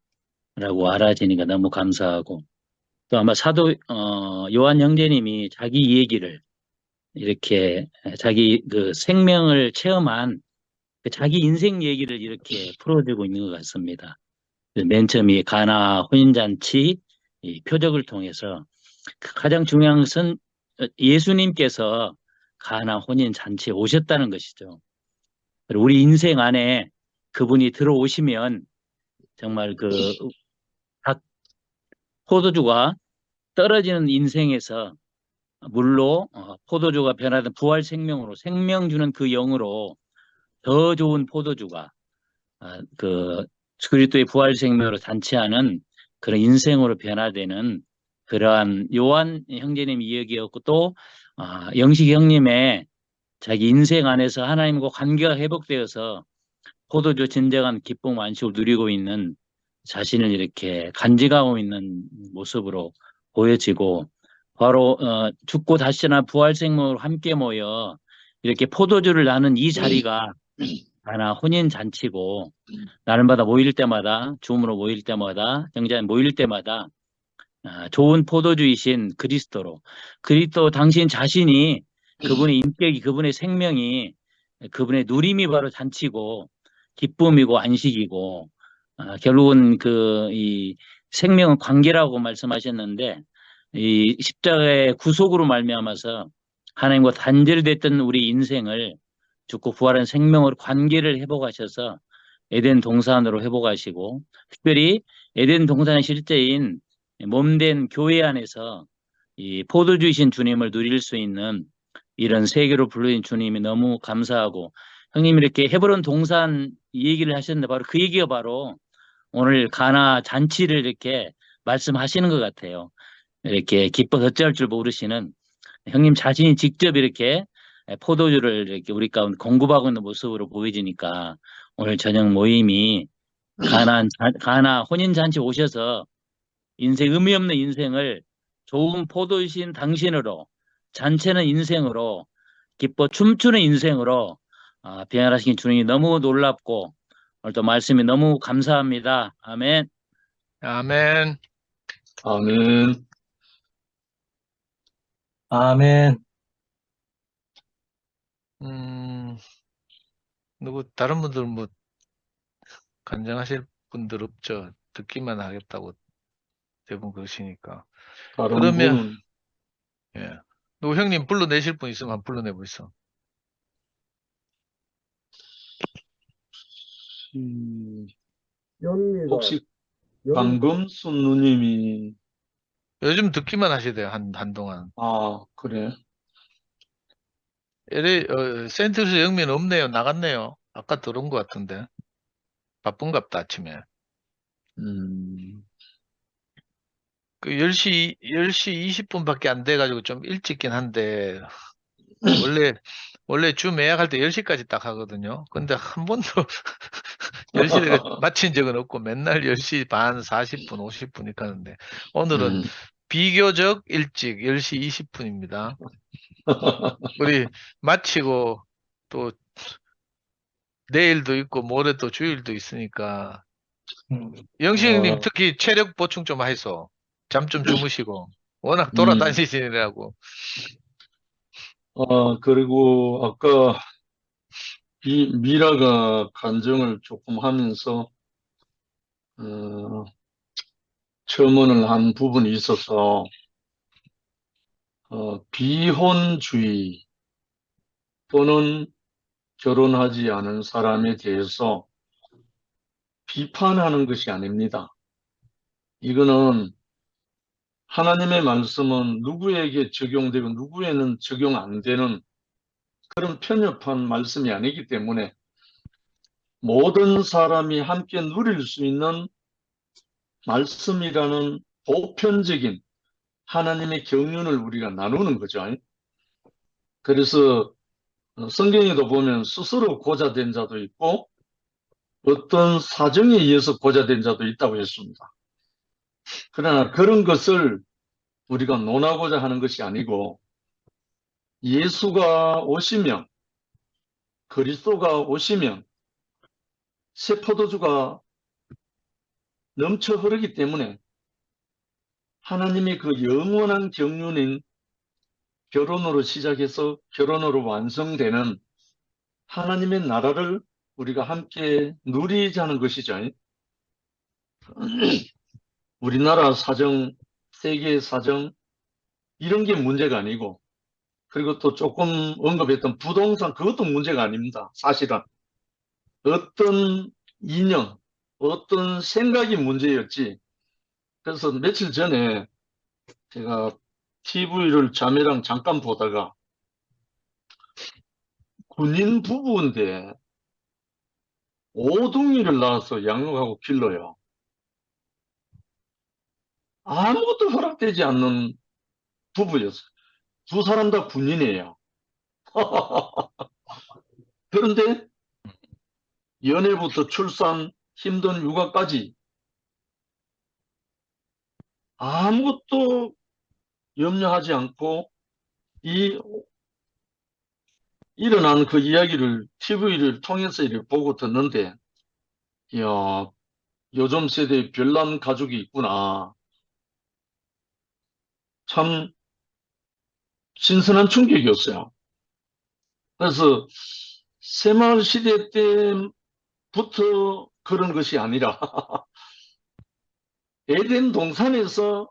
라고 알아지니까 너무 감사하고, 또 아마 사도 요한 형제님이 자기 얘기를 이렇게 자기 그 생명을 체험한 자기 인생 얘기를 이렇게 풀어주고 있는 것 같습니다. 맨 처음 이 가나 혼인잔치 이 표적을 통해서 가장 중요한 것은 예수님께서 가나 혼인잔치에 오셨다는 것이죠. 우리 인생 안에 그분이 들어오시면 정말 각 포도주가 떨어지는 인생에서 물로 포도주가 변하던 부활 생명으로 생명 주는 그 영으로 더 좋은 포도주가 그리스도의 부활 생명으로 잔치하는 그런 인생으로 변화되는 그러한 요한 형제님 이야기였고, 또 영식 형님의 자기 인생 안에서 하나님과 관계가 회복되어서 포도주 진정한 기쁨 안식을 누리고 있는 자신을 이렇게 간직하고 있는 모습으로 보여지고, 바로 죽고 다시 나 부활 생명으로 함께 모여 이렇게 포도주를 나눈 이 자리가 하나 혼인 잔치고, 날마다 모일 때마다, 줌으로 모일 때마다, 경자에 모일 때마다 좋은 포도주이신 그리스도 당신 자신이, 그분의 인격이, 그분의 생명이 그분의 누림이 바로 잔치고 기쁨이고 안식이고 결국은 이 생명은 관계라고 말씀하셨는데 이 십자가의 구속으로 말미암아서 하나님과 단절됐던 우리 인생을 죽고 부활한 생명으로 관계를 회복하셔서 에덴 동산으로 회복하시고 특별히 에덴 동산의 실제인 몸된 교회 안에서 이 포도주이신 주님을 누릴 수 있는 이런 세계로 불러진 주님이 너무 감사하고 형님이 이렇게 헤브론 동산 얘기를 하셨는데 바로 그 얘기가 바로 오늘 가나 잔치를 이렇게 말씀하시는 것 같아요. 이렇게 기뻐서 어찌할 줄 모르시는 형님 자신이 직접 이렇게 포도주를 이렇게 우리 가운데 공급하고 있는 모습으로 보여지니까 오늘 저녁 모임이 가나 혼인잔치 오셔서 의미 없는 인생을 좋은 포도주신 당신으로 잔치는 인생으로 기뻐 춤추는 인생으로 변화하신 주님이 너무 놀랍고 오늘도 말씀이 너무 감사합니다. 아멘. 아멘. 아멘. 아멘. 다른 분들 뭐 간증하실 분들 없죠? 듣기만 하겠다고 대부분 그러시니까. 다른 그러면 분은 예. 누구 형님 불러내실 분 있으면 한번 불러내보이소. 연미가 혹시 연 강금수 누님이 요즘 듣기만 하시대요, 한동안. 그래. 센트루스 영민 없네요. 나갔네요. 아까 들어온 것 같은데. 바쁜갑다, 아침에. 음, 그 10시 20분밖에 안 돼가지고 좀 일찍긴 한데, 원래 줌 예약할 때 10시까지 딱 하거든요. 근데 한 번도 10시에 마친 적은 없고 맨날 10시 반, 40분, 50분 이렇게 하는데, 오늘은 음. 비교적 일찍 10시 20분입니다. 우리 마치고 또 내일도 있고 모레 또 주일도 있으니까 영식 형님 어, 특히 체력 보충 좀 하이소. 잠 좀 주무시고. 워낙 음, 돌아다니시느라고. 그리고 아까 미라가 간증을 조금 하면서, 첨언을 한 부분이 있어서, 비혼주의 또는 결혼하지 않은 사람에 대해서 비판하는 것이 아닙니다. 이거는 하나님의 말씀은 누구에게 적용되고 누구에는 적용 안 되는 그런 편협한 말씀이 아니기 때문에 모든 사람이 함께 누릴 수 있는 말씀이라는 보편적인 하나님의 경륜을 우리가 나누는 거죠. 그래서 성경에도 보면 스스로 고자된 자도 있고 어떤 사정에 의해서 고자된 자도 있다고 했습니다. 그러나 그런 것을 우리가 논하고자 하는 것이 아니고 예수가 오시면 그리스도가 오시면 새 포도주가 넘쳐 흐르기 때문에 하나님의 그 영원한 경륜인 결혼으로 시작해서 결혼으로 완성되는 하나님의 나라를 우리가 함께 누리자는 것이죠. 우리나라 사정, 세계 사정 이런 게 문제가 아니고 그리고 또 조금 언급했던 부동산 그것도 문제가 아닙니다. 사실은 어떤 인연, 어떤 생각이 문제였지. 그래서 며칠 전에 제가 TV를 자매랑 잠깐 보다가 군인 부부인데 오둥이를 낳아서 양육하고 길러요. 아무것도 허락되지 않는 부부였어요. 두 사람 다 군인이에요. 그런데 연애부터 출산, 힘든 육아까지 아무것도 염려하지 않고 일어난 그 이야기를 TV를 통해서 이렇게 보고 듣는데, 이야, 요즘 세대에 별난 가족이 있구나. 참 신선한 충격이었어요. 그래서 새마을 시대 때부터 그런 것이 아니라 에덴 동산에서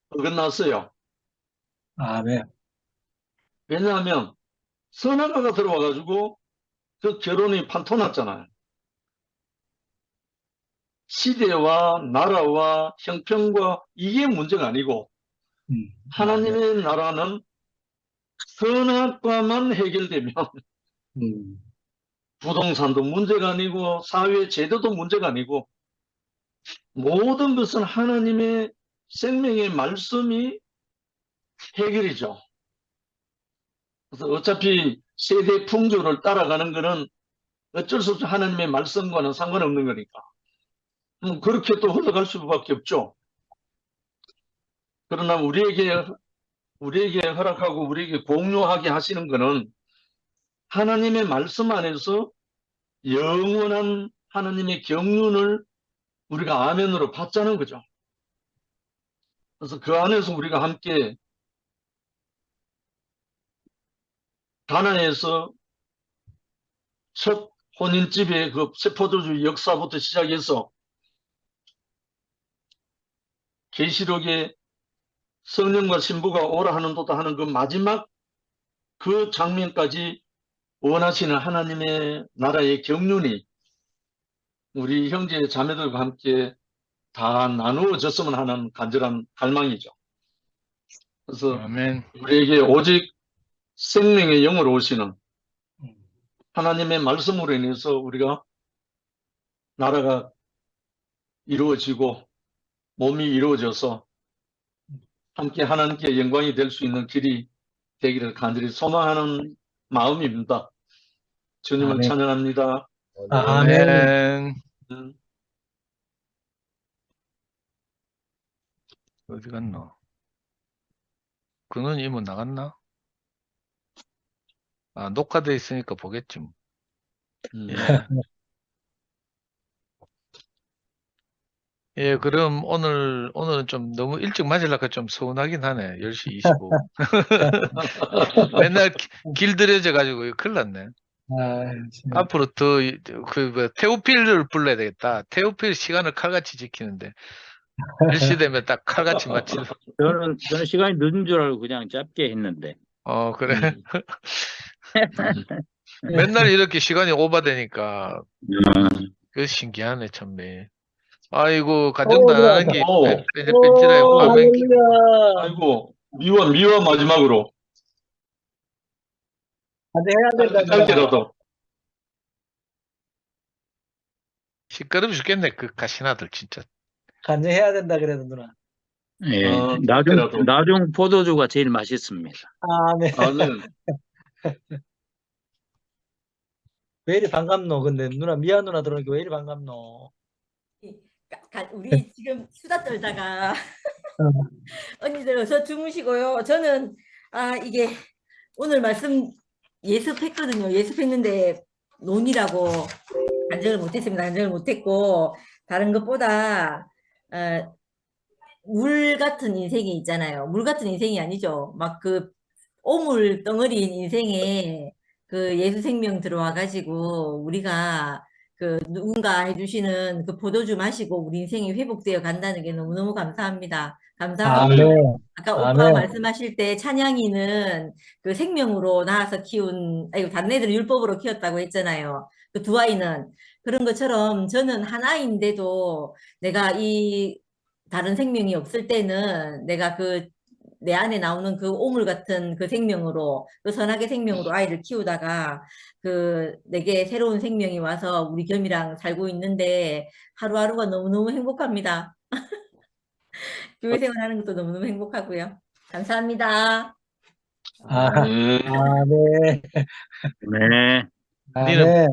어긋났어요. 네. 왜냐하면 선악과가 들어와가지고 그 결혼이 판토났잖아요. 시대와 나라와 형편과 이게 문제가 아니고 네. 하나님의 나라는 선악과만 해결되면 부동산도 문제가 아니고 사회 제도도 문제가 아니고 모든 것은 하나님의 생명의 말씀이 해결이죠. 그래서 어차피 세대 풍조를 따라가는 것은 어쩔 수 없이 하나님의 말씀과는 상관없는 거니까. 그렇게 또 흘러갈 수밖에 없죠. 그러나 우리에게 허락하고 우리에게 공유하게 하시는 것은 하나님의 말씀 안에서 영원한 하나님의 경륜을 우리가 아멘으로 받자는 거죠. 그래서 그 안에서 우리가 함께 가나에서 첫 혼인집의 그 세포도주 역사부터 시작해서 계시록에 성령과 신부가 오라 하는도다 하는 그 마지막 그 장면까지 원하시는 하나님의 나라의 경륜이 우리 형제 자매들과 함께 다 나누어졌으면 하는 간절한 갈망이죠. 그래서 아멘. 우리에게 오직 생명의 영으로 오시는 하나님의 말씀으로 인해서 우리가 나라가 이루어지고 몸이 이루어져서 함께 하나님께 영광이 될 수 있는 길이 되기를 간절히 소망하는 마음입니다. 주님을 아멘. 찬양합니다. 아멘. 아멘. 음. 어디 갔노? 그는 이모 나갔나? 아, 녹화돼 있으니까 보겠지 뭐. 예. 예, 그럼 오늘은 좀 너무 일찍 맞으려니까 좀 서운하긴 하네. 10시 25분. 맨날 길들여져가지고 이거 큰일 났네. 앞으로 테오필을 불러야 되겠다. 테오필 시간을 칼같이 지키는데 10시 되면 딱 칼같이 맞추는. 저는 시간이 늦은 줄 알고 그냥 짧게 했는데. 그래. 맨날 이렇게 시간이 오버되니까 그 신기하네 참네. 아이고 간정도 안 하는 게 뺀질뺀질해. 화면 아이고 미화 마지막으로 해야 된다. 짧게라도. 시끄러워 죽겠네 그 가시나들 진짜. 간증해야 된다 그래도 누나. 예, 짧게라도. 나중 포도주가 제일 맛있습니다. 아멘. 아멘. 왜 이리 반갑노? 근데 누나 미아 누나 들어오니까 왜 이리 반갑노? 우리 지금 수다 떨다가 언니들 어서 주무시고요. 저는 이게 오늘 말씀 예습했거든요. 예습했는데 논이라고 간증을 못했습니다. 간증을 못했고 다른 것보다 물 같은 인생이 있잖아요. 물 같은 인생이 아니죠. 막 그 오물 덩어리인 인생에 그 예수 생명 들어와 가지고 우리가 그 누군가 해주시는 그 포도주 마시고 우리 인생이 회복되어 간다는 게 너무너무 감사합니다. 감사하고 아멘. 아까 오빠 아멘. 말씀하실 때 찬양이는 그 생명으로 낳아서 키운 다른 애들은 율법으로 키웠다고 했잖아요. 그 두 아이는 그런 것처럼 저는 한 아이인데도 내가 이 다른 생명이 없을 때는 내가 내 안에 나오는 그 오물 같은 그 생명으로 그 선악의 생명으로 아이를 키우다가 내게 새로운 생명이 와서 우리 겸이랑 살고 있는데 하루하루가 너무너무 행복합니다. 교회 생활하는 것도 너무너무 행복하고요. 감사합니다. 아멘. 네. 아멘.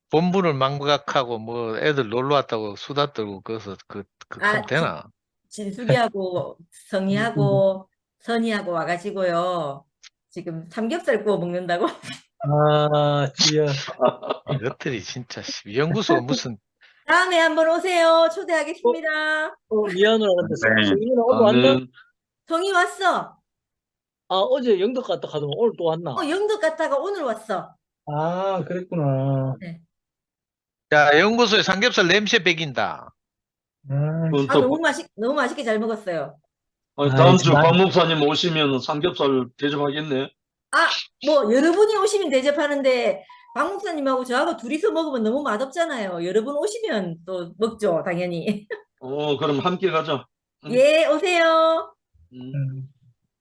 본분을 망각하고 뭐 애들 놀러 왔다고 수다 떨고 그래서 그건 되나? 진숙이하고 성희하고 선희하고 와가지고요. 지금 삼겹살 구워 먹는다고. 지여. 이것들이 진짜 연구소 무슨 다음에 한번 오세요. 초대하겠습니다. 미아 누나 근데 네. 성희 누나 오늘 왔나? 아멘. 성희 왔어. 어제 영덕 갔다 가더만 오늘 또 왔나? 영덕 갔다가 오늘 왔어. 아, 그랬구나. 네. 자, 연구소에 삼겹살 냄새 배긴다. 아, 그건 아, 또, 너무 맛있게 잘 먹었어요. 아니, 아이, 다음 주 참, 박 목사님 오시면 삼겹살 대접하겠네. 아, 뭐 여러분이 오시면 대접하는데 박 목사님하고 저하고 둘이서 먹으면 너무 맛없잖아요. 여러분 오시면 또 먹죠, 당연히. 그럼 함께 가자. 응, 예, 오세요. 응.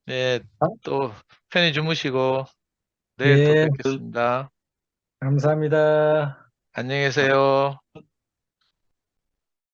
네, 아, 또 편히 주무시고 내일 또 예, 뵙겠습니다. 감사합니다. 안녕히 계세요.